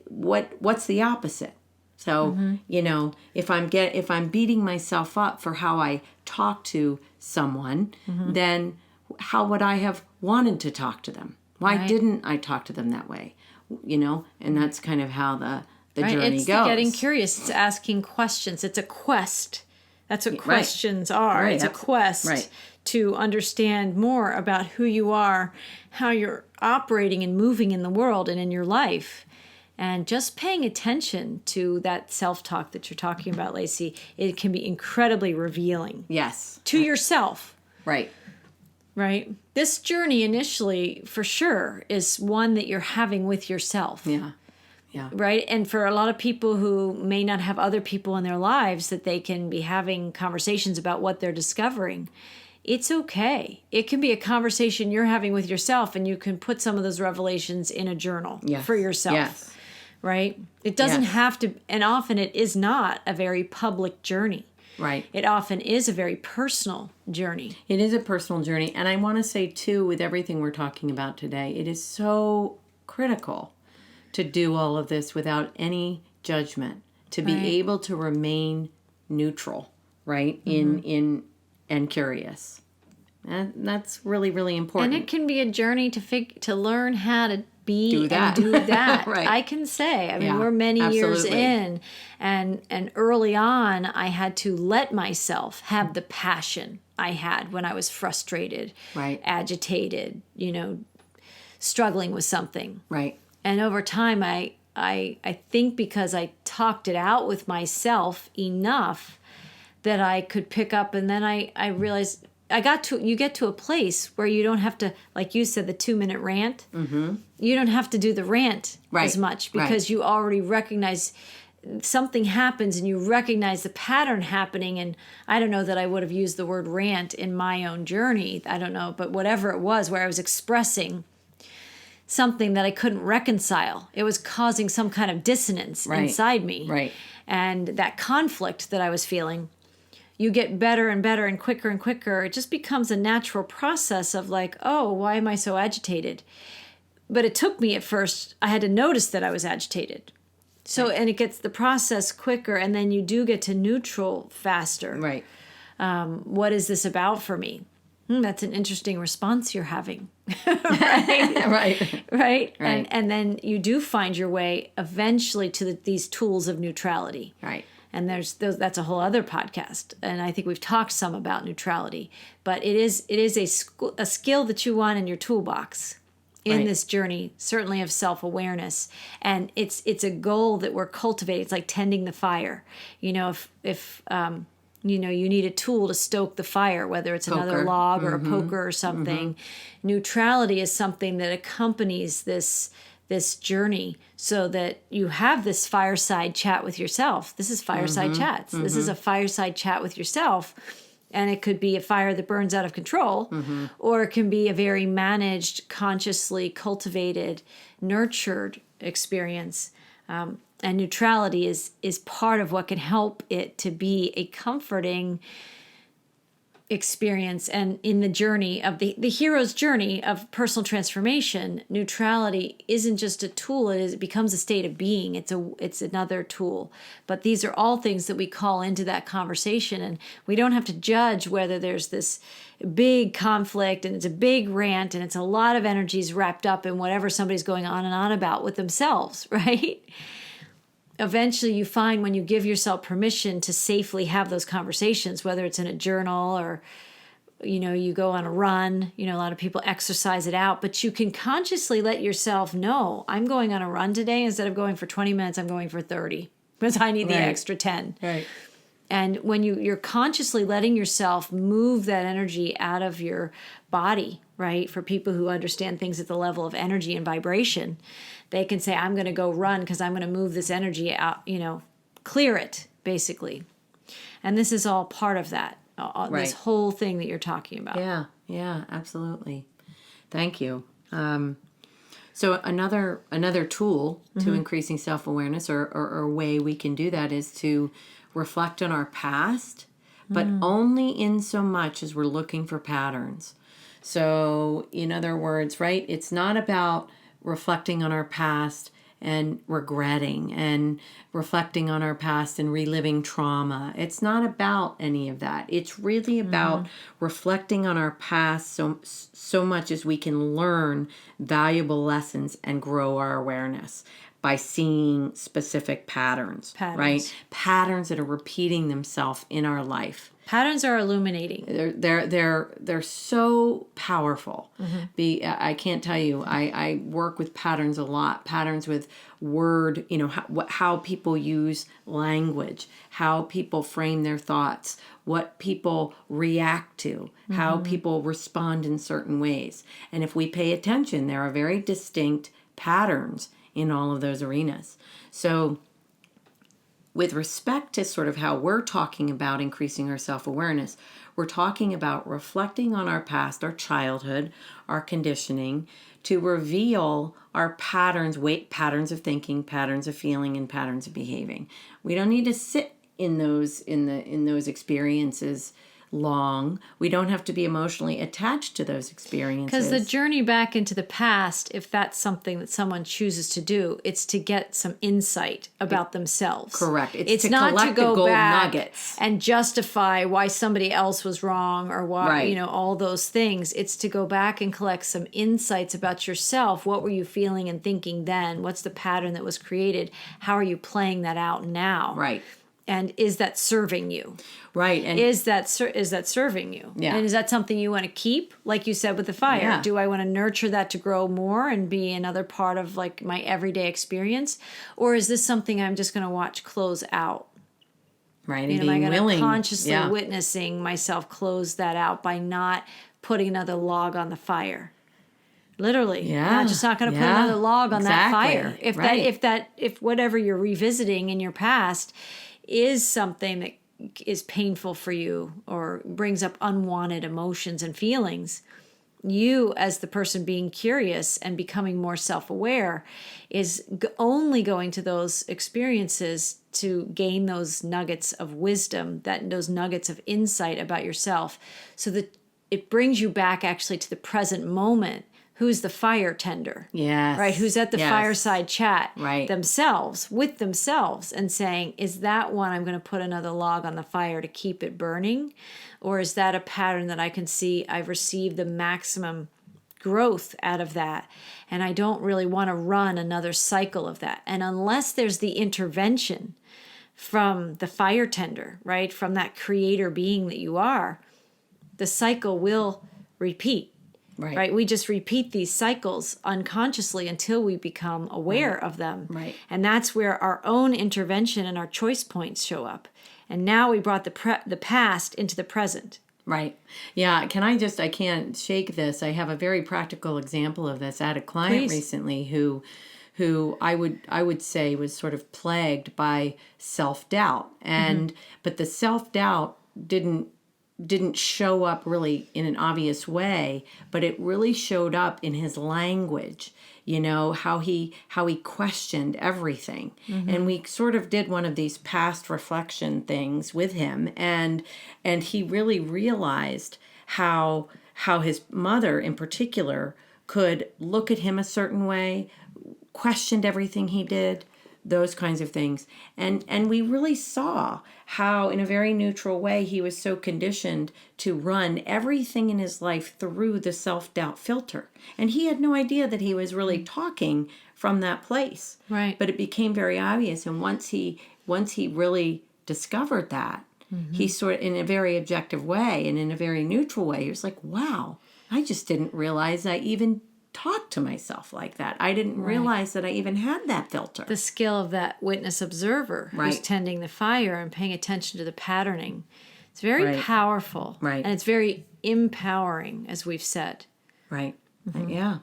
[SPEAKER 2] what's the opposite. So, if I'm beating myself up for how I talk to someone, then how would I have wanted to talk to them? Why didn't I talk to them that way? And that's kind of how the journey
[SPEAKER 1] it's
[SPEAKER 2] goes.
[SPEAKER 1] Getting curious. It's asking questions. It's a quest. That's what questions are.
[SPEAKER 2] Right.
[SPEAKER 1] It's a quest to understand more about who you are, how you're operating and moving in the world and in your life. And just paying attention to that self-talk that you're talking about, Lacy, it can be incredibly revealing.
[SPEAKER 2] Yes.
[SPEAKER 1] To yourself.
[SPEAKER 2] Right.
[SPEAKER 1] Right? This journey initially, for sure, is one that you're having with yourself.
[SPEAKER 2] Yeah. Yeah.
[SPEAKER 1] Right? And for a lot of people who may not have other people in their lives that they can be having conversations about what they're discovering, it's okay. It can be a conversation you're having with yourself, and you can put some of those revelations in a journal for yourself.
[SPEAKER 2] Yes.
[SPEAKER 1] Right? It doesn't have to, and often it is not a very public journey.
[SPEAKER 2] Right.
[SPEAKER 1] It often is a very personal journey.
[SPEAKER 2] It is a personal journey. And I want to say, too, with everything we're talking about today, it is so critical to do all of this without any judgment, to be able to remain neutral, right? In and curious. And that's really, really important.
[SPEAKER 1] And it can be a journey to learn how to be
[SPEAKER 2] that.
[SPEAKER 1] and do that.
[SPEAKER 2] Right.
[SPEAKER 1] I can say, we're many years in, and early on, I had to let myself have the passion I had when I was frustrated, agitated, struggling with something.
[SPEAKER 2] Right.
[SPEAKER 1] And over time, I think because I talked it out with myself enough that I could pick up, and then I realized you get to a place where you don't have to, like you said, the 2-minute rant. Mm-hmm. You don't have to do the rant as much because you already recognize something happens and you recognize the pattern happening. And I don't know that I would have used the word rant in my own journey. I don't know, but whatever it was, where I was expressing something that I couldn't reconcile. It was causing some kind of dissonance inside me.
[SPEAKER 2] Right.
[SPEAKER 1] And that conflict that I was feeling, you get better and better and quicker. It just becomes a natural process of like, oh, why am I so agitated? But it took me at first, I had to notice that I was agitated. So, and it gets the process quicker, and then you do get to neutral faster.
[SPEAKER 2] Right.
[SPEAKER 1] What is this about for me? That's an interesting response you're having. Right. And then you do find your way eventually to these tools of neutrality.
[SPEAKER 2] Right.
[SPEAKER 1] And that's a whole other podcast. And I think we've talked some about neutrality. But it is a skill that you want in your toolbox in this journey, certainly of self-awareness. And it's a goal that we're cultivating. It's like tending the fire. If you need a tool to stoke the fire, whether it's another log or a poker or something. Neutrality is something that accompanies this journey so that you have this fireside chat with yourself. This is Fireside Chats. This is a fireside chat with yourself. And it could be a fire that burns out of control, or it can be a very managed, consciously cultivated, nurtured experience. And neutrality is part of what can help it to be a comforting experience. And in the journey of the hero's journey of personal transformation, neutrality isn't just a tool. It becomes a state of being. It's another tool. But these are all things that we call into that conversation. And we don't have to judge whether there's this big conflict and it's a big rant and it's a lot of energies wrapped up in whatever somebody's going on and on about with themselves, right? Eventually you find when you give yourself permission to safely have those conversations, whether it's in a journal or you go on a run, a lot of people exercise it out, but you can consciously let yourself know, I'm going on a run today. Instead of going for 20 minutes, I'm going for 30 because I need the extra 10.
[SPEAKER 2] Right.
[SPEAKER 1] And when you're consciously letting yourself move that energy out of your body, right? For people who understand things at the level of energy and vibration, they can say, I'm going to go run because I'm going to move this energy out, clear it, basically. And this is all part of that, this whole thing that you're talking about.
[SPEAKER 2] Yeah, absolutely. Thank you. So another tool to increasing self-awareness or a way we can do that is to reflect on our past, but only in so much as we're looking for patterns. So in other words, right, it's not about reflecting on our past and regretting and reflecting on our past and reliving trauma. It's not about any of that. It's really about reflecting on our past so much as we can learn valuable lessons and grow our awareness by seeing specific patterns, right? Patterns that are repeating themselves in our life.
[SPEAKER 1] Patterns are illuminating.
[SPEAKER 2] They're so powerful. I can't tell you. I work with patterns a lot. Patterns with word. How people use language, how people frame their thoughts, what people react to, how people respond in certain ways. And if we pay attention, there are very distinct patterns in all of those arenas. So with respect to sort of how we're talking about increasing our self-awareness, we're talking about reflecting on our past, our childhood, our conditioning, to reveal our patterns, patterns of thinking, patterns of feeling, and patterns of behaving. We don't need to sit in those experiences long. We don't have to be emotionally attached to those experiences.
[SPEAKER 1] Because the journey back into the past, if that's something that someone chooses to do, it's to get some insight about themselves.
[SPEAKER 2] Correct.
[SPEAKER 1] It's
[SPEAKER 2] to
[SPEAKER 1] not
[SPEAKER 2] collect
[SPEAKER 1] to go
[SPEAKER 2] the gold
[SPEAKER 1] back
[SPEAKER 2] nuggets
[SPEAKER 1] and justify why somebody else was wrong or why, all those things. It's to go back and collect some insights about yourself. What were you feeling and thinking then? What's the pattern that was created? How are you playing that out now?
[SPEAKER 2] Right.
[SPEAKER 1] And is that serving you?
[SPEAKER 2] Right. And
[SPEAKER 1] is that serving you?
[SPEAKER 2] Yeah.
[SPEAKER 1] And is that something you want to keep? Like you said with the fire.
[SPEAKER 2] Yeah.
[SPEAKER 1] Do I want to nurture that to grow more and be another part of like my everyday experience? Or is this something I'm just going to watch close out?
[SPEAKER 2] Right. And
[SPEAKER 1] am I
[SPEAKER 2] being
[SPEAKER 1] going
[SPEAKER 2] willing.
[SPEAKER 1] to consciously witnessing myself close that out by not putting another log on the fire? Literally.
[SPEAKER 2] Yeah.
[SPEAKER 1] I'm just not going to put another log on that fire. If whatever you're revisiting in your past is something that is painful for you or brings up unwanted emotions and feelings, you as the person being curious and becoming more self-aware is only going to those experiences to gain those nuggets of wisdom, those nuggets of insight about yourself, so that it brings you back actually to the present moment. Who's the fire tender?
[SPEAKER 2] Yes.
[SPEAKER 1] Right? Who's at the fireside chat with themselves and saying, is that one I'm going to put another log on the fire to keep it burning? Or is that a pattern that I can see I've received the maximum growth out of that, and I don't really want to run another cycle of that? And unless there's the intervention from the fire tender, right, from that creator being that you are, the cycle will repeat. Right. We just repeat these cycles unconsciously until we become aware of them.
[SPEAKER 2] Right.
[SPEAKER 1] And that's where our own intervention and our choice points show up. And now we brought the past into the present.
[SPEAKER 2] Right. Yeah. I can't shake this. I have a very practical example of this. I had a client recently who I would say was sort of plagued by self-doubt. But the self-doubt didn't show up really in an obvious way, but it really showed up in his language, how he questioned everything. And we sort of did one of these past reflection things with him, and he really realized how his mother in particular could look at him a certain way, questioned everything he did, those kinds of things. And we really saw how, in a very neutral way, he was so conditioned to run everything in his life through the self-doubt filter. And he had no idea that he was really talking from that place.
[SPEAKER 1] Right.
[SPEAKER 2] But it became very obvious. And once he really discovered that, He sort of, in a very objective way and in a very neutral way, he was like, wow, I just didn't realize I even talked to myself like that. I didn't realize that I even had that filter.
[SPEAKER 1] The skill of that witness observer who's tending the fire and paying attention to the patterning. It's very powerful.
[SPEAKER 2] Right.
[SPEAKER 1] And it's very empowering, as we've said.
[SPEAKER 2] Right. Yeah.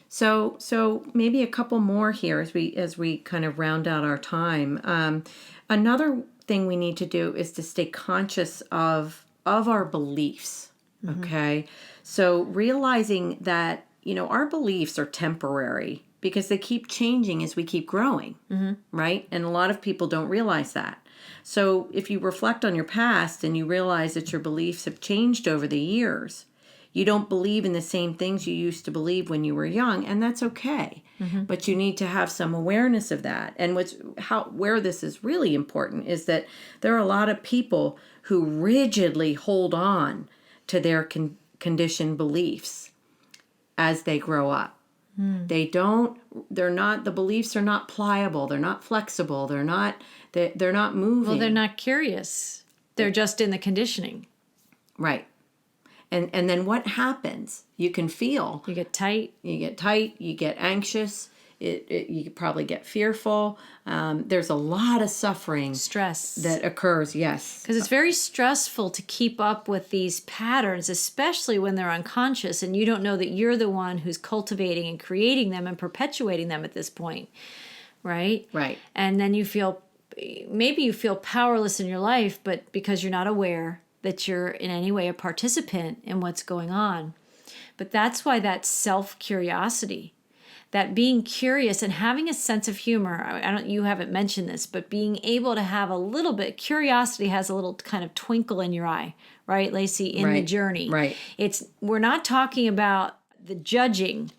[SPEAKER 2] So maybe a couple more here as we kind of round out our time. Another thing we need to do is to stay conscious of our beliefs. Okay. So realizing that, our beliefs are temporary because they keep changing as we keep growing. Right. And a lot of people don't realize that. So if you reflect on your past and you realize that your beliefs have changed over the years, you don't believe in the same things you used to believe when you were young, and that's okay. But you need to have some awareness of that. And where this is really important is that there are a lot of people who rigidly hold on to their conditioned beliefs as they grow up. The beliefs are not pliable, they're not flexible, they're not moving.
[SPEAKER 1] Well, they're not curious. They're just in the conditioning.
[SPEAKER 2] Right. And then what happens? You can feel.
[SPEAKER 1] You get tight.
[SPEAKER 2] You get anxious. You probably get fearful. There's a lot of suffering.
[SPEAKER 1] Stress.
[SPEAKER 2] That occurs, yes.
[SPEAKER 1] Because it's very stressful to keep up with these patterns, especially when they're unconscious and you don't know that you're the one who's cultivating and creating them and perpetuating them at this point. Right?
[SPEAKER 2] Right.
[SPEAKER 1] And then maybe you feel powerless in your life, but because you're not aware that you're in any way a participant in what's going on. But that's why that self-curiosity, that being curious and having a sense of humor, you haven't mentioned this, but being able to have a little bit, curiosity has a little kind of twinkle in your eye, right, Lacy, in the journey.
[SPEAKER 2] Right.
[SPEAKER 1] We're not talking about the judging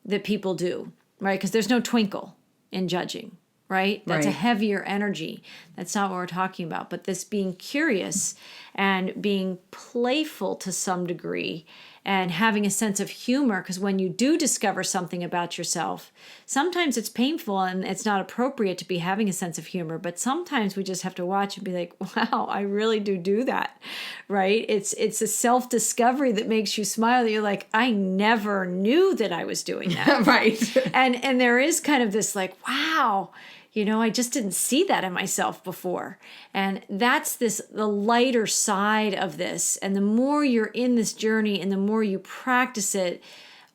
[SPEAKER 1] that people do, right? Because there's no twinkle in judging. Right? That's a heavier energy. That's not what we're talking about. But this being curious and being playful to some degree and having a sense of humor, because when you do discover something about yourself, sometimes it's painful and it's not appropriate to be having a sense of humor. But sometimes we just have to watch and be like, wow, I really do that. Right? It's a self-discovery that makes you smile, that you're like, I never knew that I was doing that.
[SPEAKER 2] Right.
[SPEAKER 1] And there is kind of this like, wow, I just didn't see that in myself before. And that's the lighter side of this. And the more you're in this journey and the more you practice it,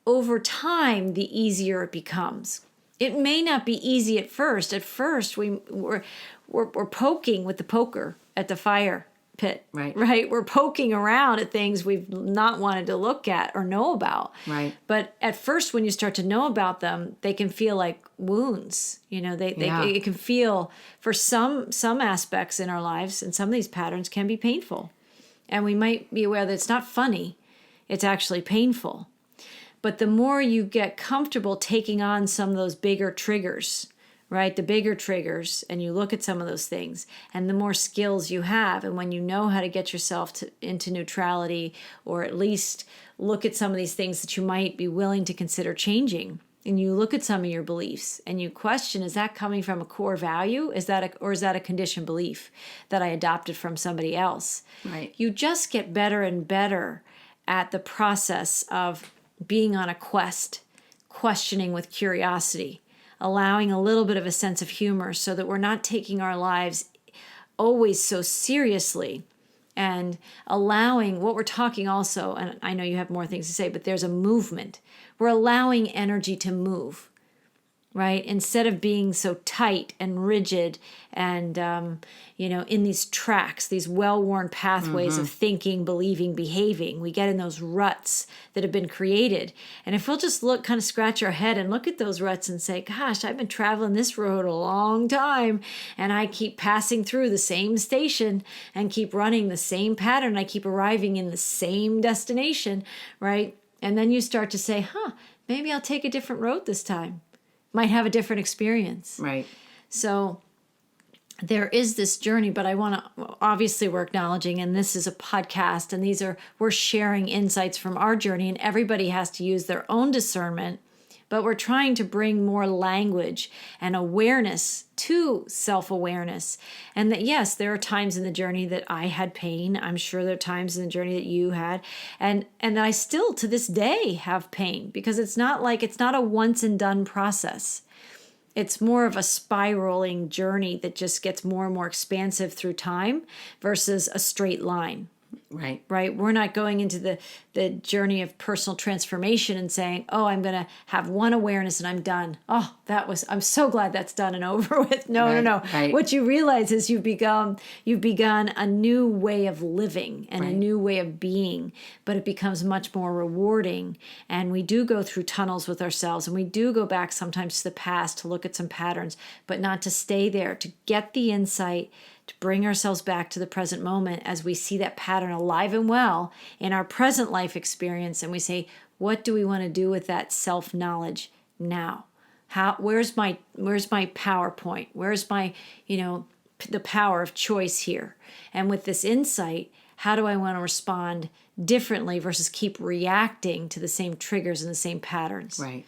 [SPEAKER 1] over time, the easier it becomes. It may not be easy at first. At first, we're poking with the poker at the fire pit. Right? We're poking around at things we've not wanted to look at or know about.
[SPEAKER 2] Right.
[SPEAKER 1] But at first, when you start to know about them, they can feel like wounds. It can feel, for some aspects in our lives, and some of these patterns can be painful. And we might be aware that it's not funny. It's actually painful. But the more you get comfortable taking on some of those bigger triggers, right? The bigger triggers, and you look at some of those things, and the more skills you have, and when you know how to get yourself into neutrality, or at least look at some of these things that you might be willing to consider changing, and you look at some of your beliefs, and you question, is that coming from a core value? Or is that a conditioned belief that I adopted from somebody else?
[SPEAKER 2] Right.
[SPEAKER 1] You just get better and better at the process of being on a quest, questioning with curiosity, allowing a little bit of a sense of humor so that we're not taking our lives always so seriously, and allowing what we're talking also, and I know you have more things to say, but there's a movement. We're allowing energy to move, right? Instead of being so tight and rigid and, in these tracks, these well-worn pathways of thinking, believing, behaving, we get in those ruts that have been created. And if we'll just kind of scratch our head and look at those ruts and say, gosh, I've been traveling this road a long time, and I keep passing through the same station and keep running the same pattern. I keep arriving in the same destination, right? And then you start to say, maybe I'll take a different road this time. Might have a different experience.
[SPEAKER 2] Right.
[SPEAKER 1] So there is this journey, but obviously we're acknowledging, and this is a podcast, and we're sharing insights from our journey, and everybody has to use their own discernment. but we're trying to bring more language and awareness to self-awareness. And that, yes, there are times in the journey that I had pain. I'm sure there are times in the journey that you had. And that I still, to this day, have pain, because it's not a once and done process. It's more of a spiraling journey that just gets more and more expansive through time versus a straight line. Right. We're not going into the journey of personal transformation and saying, oh, I'm going to have one awareness and I'm done. Oh, I'm so glad that's done and over with. No.
[SPEAKER 2] Right.
[SPEAKER 1] What you realize is you've begun a new way of living and a new way of being, but it becomes much more rewarding. And we do go through tunnels with ourselves, and we do go back sometimes to the past to look at some patterns, but not to stay there, to get the insight, to bring ourselves back to the present moment as we see that pattern alive and well in our present life experience. And we say, what do we want to do with that self-knowledge now? Where's my PowerPoint? Where's my, the power of choice here? And with this insight, how do I want to respond differently versus keep reacting to the same triggers and the same patterns?
[SPEAKER 2] Right.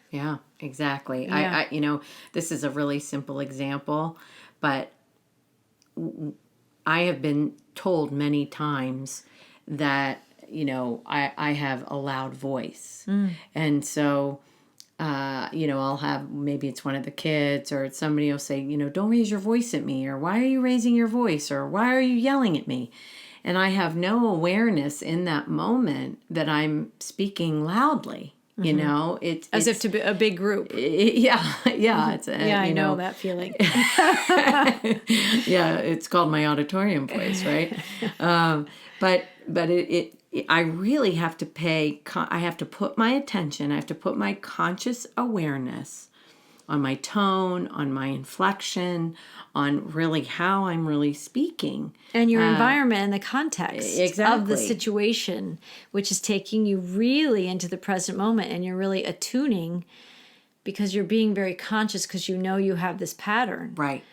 [SPEAKER 2] Yeah, exactly.
[SPEAKER 1] Yeah.
[SPEAKER 2] I this is a really simple example, but I have been told many times that, I have a loud voice. And so, I'll have, maybe it's one of the kids or somebody will say, don't raise your voice at me, or why are you raising your voice, or why are you yelling at me? And I have no awareness in that moment that I'm speaking loudly. It's
[SPEAKER 1] as if to be a big group.
[SPEAKER 2] Yeah. It's
[SPEAKER 1] I know that feeling.
[SPEAKER 2] Yeah, it's called my auditorium voice, right? But I really have to I have to put my attention, I have to put my conscious awareness on my tone, on my inflection, on really how I'm really speaking.
[SPEAKER 1] And your environment and the context of the situation, which is taking you really into the present moment, and you're really attuning because you're being very conscious because you have this pattern.
[SPEAKER 2] Right.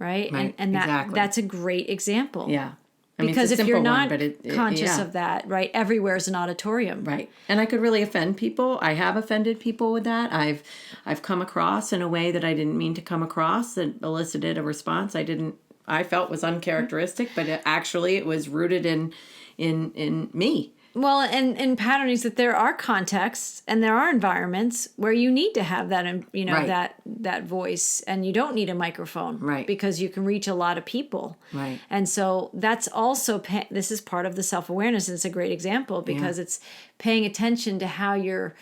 [SPEAKER 1] And that's a great example.
[SPEAKER 2] Yeah.
[SPEAKER 1] Because if you're not
[SPEAKER 2] one,
[SPEAKER 1] conscious of that, right, everywhere is an auditorium.
[SPEAKER 2] Right. And I could really offend people. I have offended people with that. I've come across in a way that I didn't mean to come across, that elicited a response I felt was uncharacteristic, but it was rooted in me.
[SPEAKER 1] Well, and pattern is that there are contexts and there are environments where you need to have that, that voice, and you don't need a microphone,
[SPEAKER 2] right?
[SPEAKER 1] Because you can reach a lot of people,
[SPEAKER 2] right?
[SPEAKER 1] And so that's also this is part of the self-awareness, and it's a great example because it's paying attention to how you're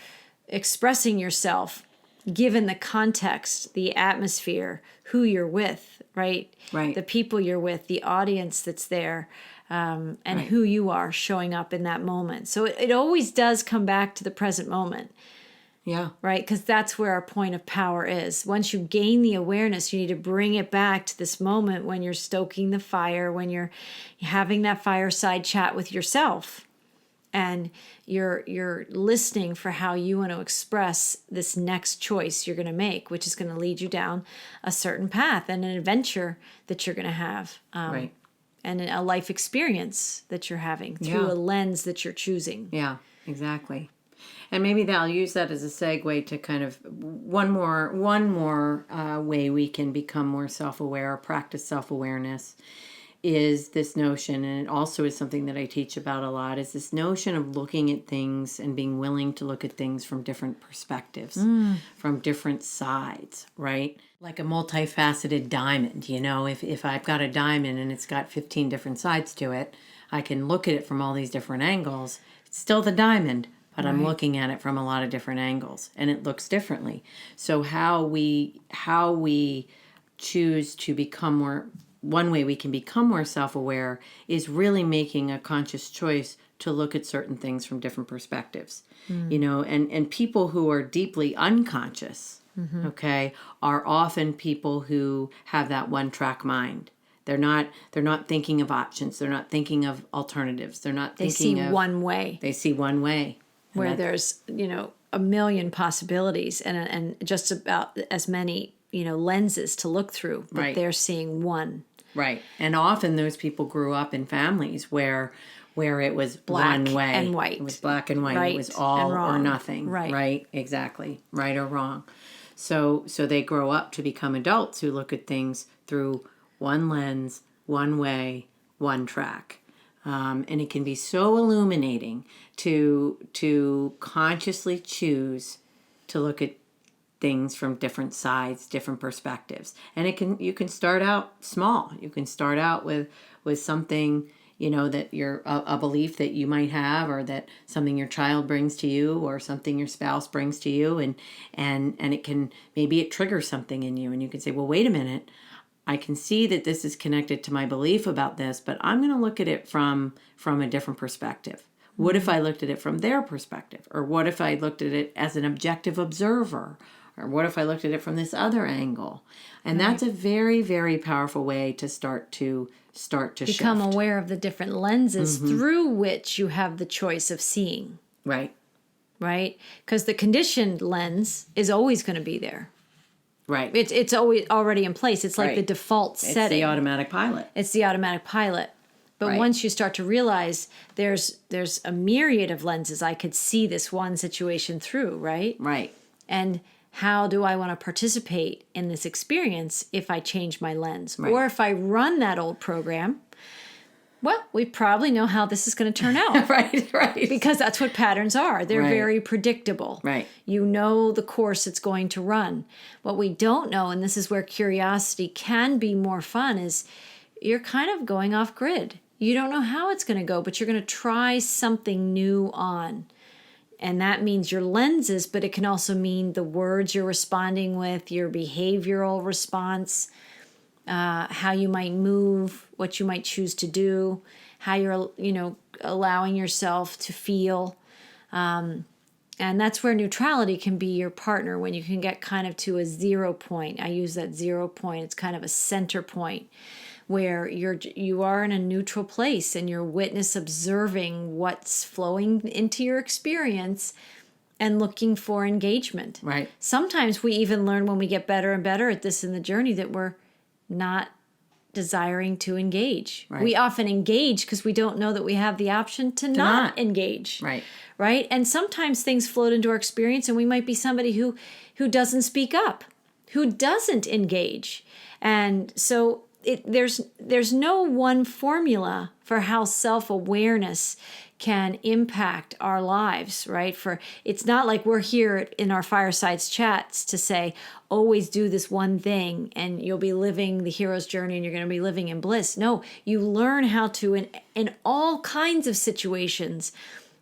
[SPEAKER 1] expressing yourself, given the context, the atmosphere, who you're with, right? The people you're with, the audience that's there. And who you are showing up in that moment. So it always does come back to the present moment.
[SPEAKER 2] Yeah.
[SPEAKER 1] Right? Because that's where our point of power is. Once you gain the awareness, you need to bring it back to this moment when you're stoking the fire, when you're having that fireside chat with yourself. And you're listening for how you want to express this next choice you're going to make, which is going to lead you down a certain path and an adventure that you're going to have.
[SPEAKER 2] Right.
[SPEAKER 1] And a life experience that you're having through a lens that you're choosing.
[SPEAKER 2] Yeah, exactly. And maybe I'll use that as a segue to kind of one more way we can become more self-aware or practice self-awareness is this notion, and it also is something that I teach about a lot, is this notion of looking at things and being willing to look at things from different perspectives, from different sides, right? Like a multifaceted diamond, if I've got a diamond and it's got 15 different sides to it, I can look at it from all these different angles. It's still the diamond, but I'm looking at it from a lot of different angles, and it looks differently. So how we choose to become more, one way we can become more self-aware is really making a conscious choice to look at certain things from different perspectives, and people who are deeply unconscious, are often people who have that one-track mind. They're not thinking of options. They're not thinking of alternatives. They're not thinking of
[SPEAKER 1] one way.
[SPEAKER 2] They see one way.
[SPEAKER 1] Where there's, a million possibilities and just about as many, lenses to look through, but they're seeing one.
[SPEAKER 2] Right. And often those people grew up in families where it was
[SPEAKER 1] Black
[SPEAKER 2] one way.
[SPEAKER 1] and white.
[SPEAKER 2] It was black and white.
[SPEAKER 1] Right
[SPEAKER 2] It was all
[SPEAKER 1] and wrong.
[SPEAKER 2] or nothing.
[SPEAKER 1] Right.
[SPEAKER 2] Right. Exactly. Right or wrong. So they grow up to become adults who look at things through one lens, one way, one track. And it can be so illuminating to consciously choose to look at things from different sides, different perspectives. And you can start out small. You can start out with something, that you're a belief that you might have, or that something your child brings to you, or something your spouse brings to you, and it can, maybe it triggers something in you, and you can say, well, wait a minute, I can see that this is connected to my belief about this, but I'm going to look at it from a different perspective. What if I looked at it from their perspective? Or what if I looked at it as an objective observer? Or what if I looked at it from this other angle? And that's a very, very powerful way to start to
[SPEAKER 1] Become
[SPEAKER 2] shift.
[SPEAKER 1] aware of the different lenses through which you have the choice of seeing.
[SPEAKER 2] Right.
[SPEAKER 1] Right? Because the conditioned lens is always going to be there.
[SPEAKER 2] Right.
[SPEAKER 1] It's always already in place. It's like the default setting.
[SPEAKER 2] It's the automatic pilot.
[SPEAKER 1] It's the automatic pilot. But once you start to realize there's a myriad of lenses I could see this one situation through, right?
[SPEAKER 2] Right.
[SPEAKER 1] And how do I want to participate in this experience if I change my lens?
[SPEAKER 2] Right.
[SPEAKER 1] Or if I run that old program, well, we probably know how this is going to turn out.
[SPEAKER 2] Right.
[SPEAKER 1] Because that's what patterns are. They're
[SPEAKER 2] Right.
[SPEAKER 1] very predictable.
[SPEAKER 2] Right.
[SPEAKER 1] You know the course it's going to run. What we don't know, and this is where curiosity can be more fun, is you're kind of going off grid. You don't know how it's going to go, but you're going to try something new on. And that means your lenses, but it can also mean the words you're responding with, your behavioral response, how you might move, what you might choose to do, how you're, allowing yourself to feel. And that's where neutrality can be your partner, when you can get kind of to a 0 point. I use that 0 point. It's kind of a center point where you are in a neutral place and you're witness observing what's flowing into your experience and looking for engagement.
[SPEAKER 2] Right.
[SPEAKER 1] Sometimes we even learn when we get better and better at this in the journey that we're not desiring to engage.
[SPEAKER 2] Right.
[SPEAKER 1] We often engage because we don't know that we have the option to not engage.
[SPEAKER 2] Right.
[SPEAKER 1] Right? And sometimes things float into our experience and we might be somebody who doesn't speak up, who doesn't engage. And so there's no one formula for how self-awareness can impact our lives, right? It's not like we're here in our Fireside Chats to say, always do this one thing and you'll be living the hero's journey and you're going to be living in bliss. No, you learn how to, in all kinds of situations,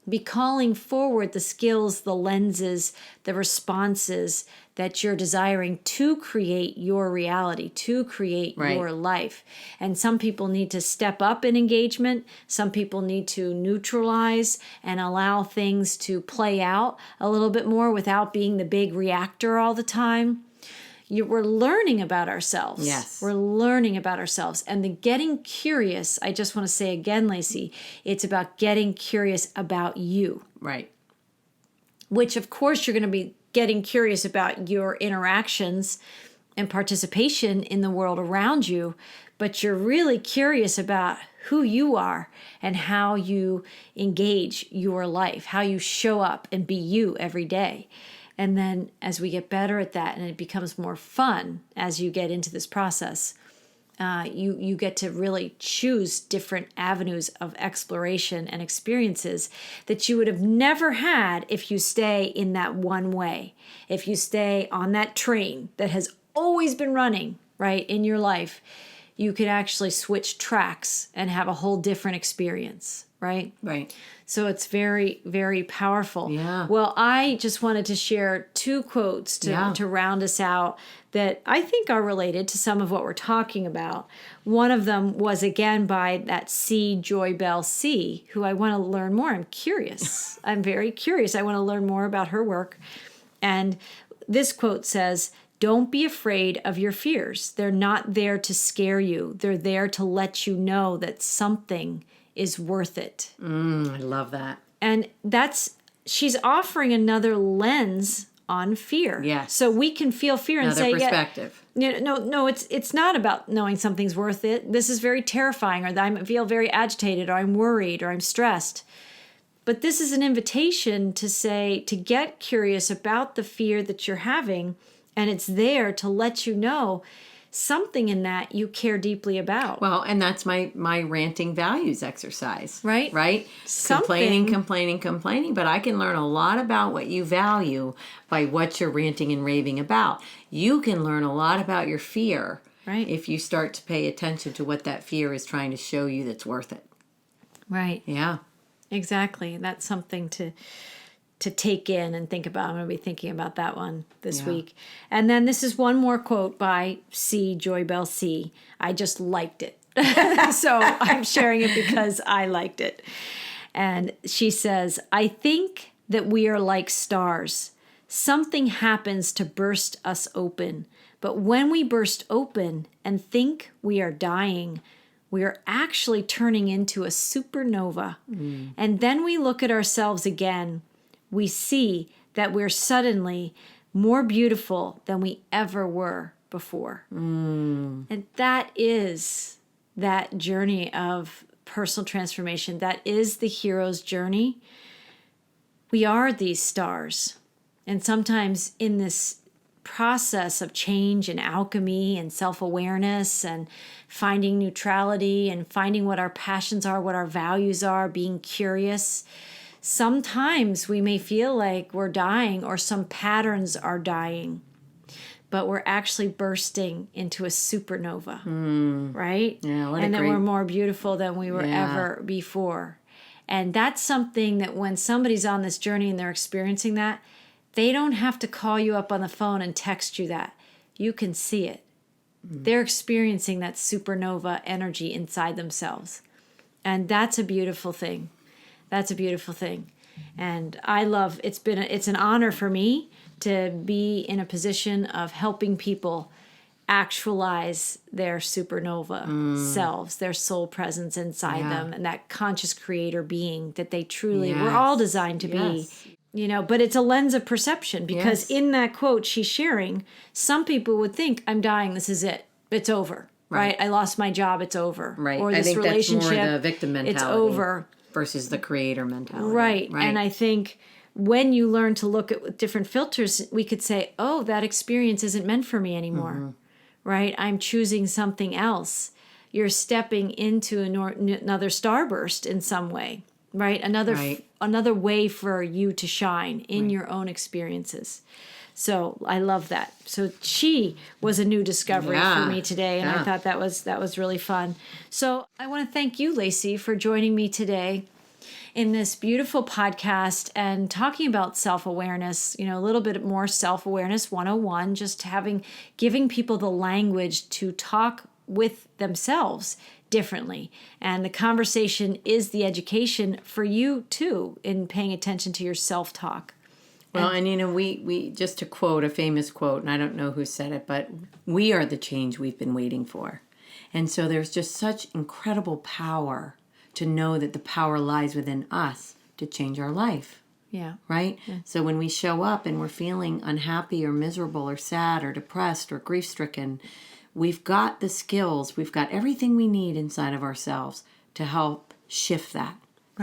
[SPEAKER 1] be calling forward the skills, the lenses, the responses that you're desiring to create your reality, to create your life. And some people need to step up in engagement. Some people need to neutralize and allow things to play out a little bit more without being the big reactor all the time. We're learning about ourselves.
[SPEAKER 2] Yes.
[SPEAKER 1] We're learning about ourselves. And the getting curious, I just want to say again, Lacy, it's about getting curious about you.
[SPEAKER 2] Right.
[SPEAKER 1] Which, of course, you're going to be getting curious about your interactions and participation in the world around you, but you're really curious about who you are and how you engage your life, how you show up and be you every day. And then as we get better at that and it becomes more fun as you get into this process, you get to really choose different avenues of exploration and experiences that you would have never had if you stay in that one way. If you stay on that train that has always been running, right, in your life, you could actually switch tracks and have a whole different experience, right?
[SPEAKER 2] Right.
[SPEAKER 1] So it's very, very powerful.
[SPEAKER 2] Yeah.
[SPEAKER 1] Well, I just wanted to share 2 quotes to round us out that I think are related to some of what we're talking about. One of them was, again, by that C. Joy Bell C., who I want to learn more. I'm curious. I'm very curious. I want to learn more about her work. And this quote says, "Don't be afraid of your fears. They're not there to scare you. They're there to let you know that something is worth it."
[SPEAKER 2] I love that.
[SPEAKER 1] And she's offering another lens on fear.
[SPEAKER 2] Yes.
[SPEAKER 1] So we can feel fear and
[SPEAKER 2] Another
[SPEAKER 1] say,
[SPEAKER 2] perspective.
[SPEAKER 1] no, it's not about knowing something's worth it. This is very terrifying, or I feel very agitated, or I'm worried, or I'm stressed. But this is an invitation to say, to get curious about the fear that you're having, and it's there to let you know something in that you care deeply about.
[SPEAKER 2] Well, and that's my ranting values exercise.
[SPEAKER 1] Right.
[SPEAKER 2] Right?
[SPEAKER 1] Something.
[SPEAKER 2] Complaining. But I can learn a lot about what you value by what you're ranting and raving about. You can learn a lot about your fear.
[SPEAKER 1] Right.
[SPEAKER 2] If you start to pay attention to what that fear is trying to show you that's worth it.
[SPEAKER 1] Right.
[SPEAKER 2] Yeah.
[SPEAKER 1] Exactly. That's something to take in and think about. I'm going to be thinking about that one this week. And then this is one more quote by Joy Bell C. I just liked it. So I'm sharing it because I liked it. And she says, I think that we are like stars. Something happens to burst us open. But when we burst open and think we are dying, we are actually turning into a supernova. And then we look at ourselves again. We see that we're suddenly more beautiful than we ever were before. And that is that journey of personal transformation. That is the hero's journey. We are these stars. And sometimes in this process of change and alchemy and self-awareness and finding neutrality and finding what our passions are, what our values are, being curious, sometimes we may feel like we're dying or some patterns are dying, but we're actually bursting into a supernova, right?
[SPEAKER 2] Yeah, what a
[SPEAKER 1] and that
[SPEAKER 2] great-
[SPEAKER 1] we're more beautiful than we were ever before. And that's something that when somebody's on this journey and they're experiencing that, they don't have to call you up on the phone and text you that. You can see it. They're experiencing that supernova energy inside themselves. And that's a beautiful thing. That's a beautiful thing. And I love, it's an honor for me to be in a position of helping people actualize their supernova selves, their soul presence inside them, and that conscious creator being that they truly, we're all designed to be. You know, but it's a lens of perception because in that quote she's sharing, some people would think, I'm dying, this is it. It's over. Right? I lost my job, it's over.
[SPEAKER 2] Right.
[SPEAKER 1] Or
[SPEAKER 2] I
[SPEAKER 1] this
[SPEAKER 2] think
[SPEAKER 1] relationship,
[SPEAKER 2] that's more the victim mentality.
[SPEAKER 1] It's over.
[SPEAKER 2] Versus the creator mentality.
[SPEAKER 1] Right. And I think when you learn to look at different filters, we could say, oh, that experience isn't meant for me anymore. Right? I'm choosing something else. You're stepping into another starburst in some way. Right? Another way for you to shine in your own experiences. So I love that. So she was a new discovery for me today, and I thought that was really fun. So I want to thank you, Lacy, for joining me today in this beautiful podcast and talking about self-awareness, a little bit more self-awareness 101, just giving people the language to talk with themselves differently. And the conversation is the education for you too in paying attention to your self-talk.
[SPEAKER 2] Well, and we just to quote a famous quote, and I don't know who said it, but we are the change we've been waiting for. And so there's just such incredible power to know that the power lies within us to change our life.
[SPEAKER 1] Yeah.
[SPEAKER 2] Right? Yeah. So when we show up and we're feeling unhappy or miserable or sad or depressed or grief-stricken, we've got the skills, we've got everything we need inside of ourselves to help shift that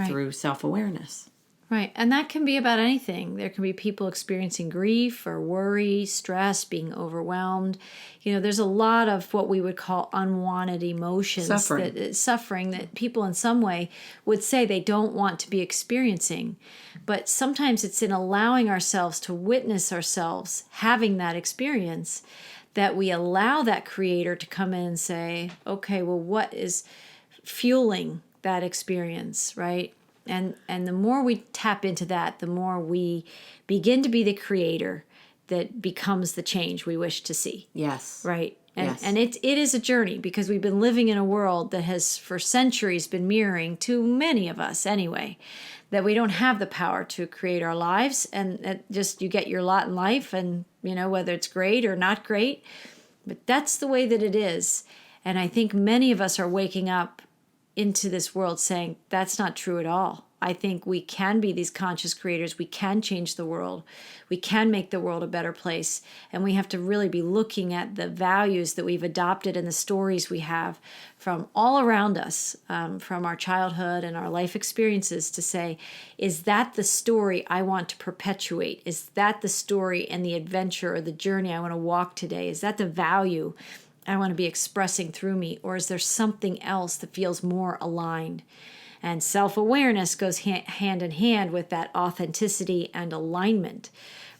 [SPEAKER 2] through self-awareness.
[SPEAKER 1] Right. And that can be about anything. There can be people experiencing grief or worry, stress, being overwhelmed. There's a lot of what we would call unwanted emotions, suffering that people in some way would say they don't want to be experiencing. But sometimes it's in allowing ourselves to witness ourselves having that experience that we allow that creator to come in and say, okay, well, what is fueling that experience, right? And the more we tap into that, the more we begin to be the creator that becomes the change we wish to see.
[SPEAKER 2] Yes.
[SPEAKER 1] Right. And it is a journey because we've been living in a world that has for centuries been mirroring to many of us anyway, that we don't have the power to create our lives, and that just you get your lot in life, and whether it's great or not great, but that's the way that it is. And I think many of us are waking up into this world saying, that's not true at all. I think we can be these conscious creators. We can change the world. We can make the world a better place. And we have to really be looking at the values that we've adopted and the stories we have from all around us, from our childhood and our life experiences, to say, is that the story I want to perpetuate? Is that the story and the adventure or the journey I want to walk today? Is that the value I want to be expressing through me? Or is there something else that feels more aligned? And self-awareness goes hand in hand with that authenticity and alignment,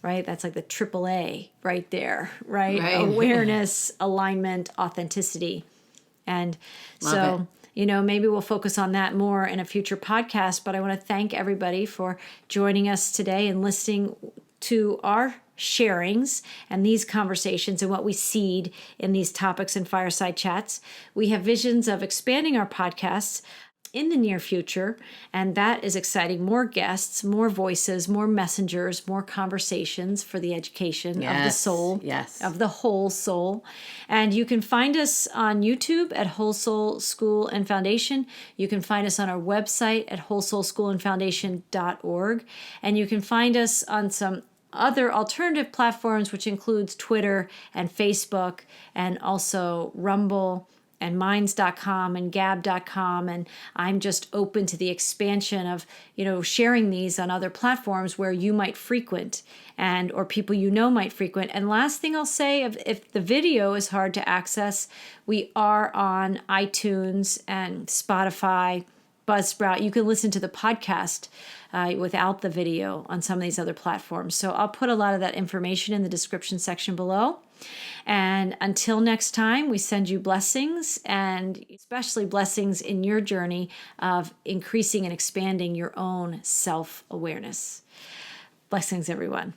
[SPEAKER 1] right? That's like the AAA right there, right? Awareness, alignment, authenticity. And so, maybe we'll focus on that more in a future podcast, but I want to thank everybody for joining us today and listening to our sharings and these conversations and what we seed in these topics in Fireside Chats. We have visions of expanding our podcasts in the near future, and that is exciting. More guests, more voices, more messengers, more conversations for the education of the soul, of the whole soul. And you can find us on YouTube at Whole Soul School and Foundation. You can find us on our website at wholesoulschoolandfoundation.org. And you can find us on some other alternative platforms, which includes Twitter and Facebook, and also Rumble and minds.com and gab.com. And I'm just open to the expansion of, sharing these on other platforms where you might frequent or people might frequent. And last thing I'll say, if the video is hard to access, we are on iTunes and Spotify, Buzzsprout. You can listen to the podcast without the video on some of these other platforms. So I'll put a lot of that information in the description section below. And until next time, we send you blessings, and especially blessings in your journey of increasing and expanding your own self-awareness. Blessings, everyone.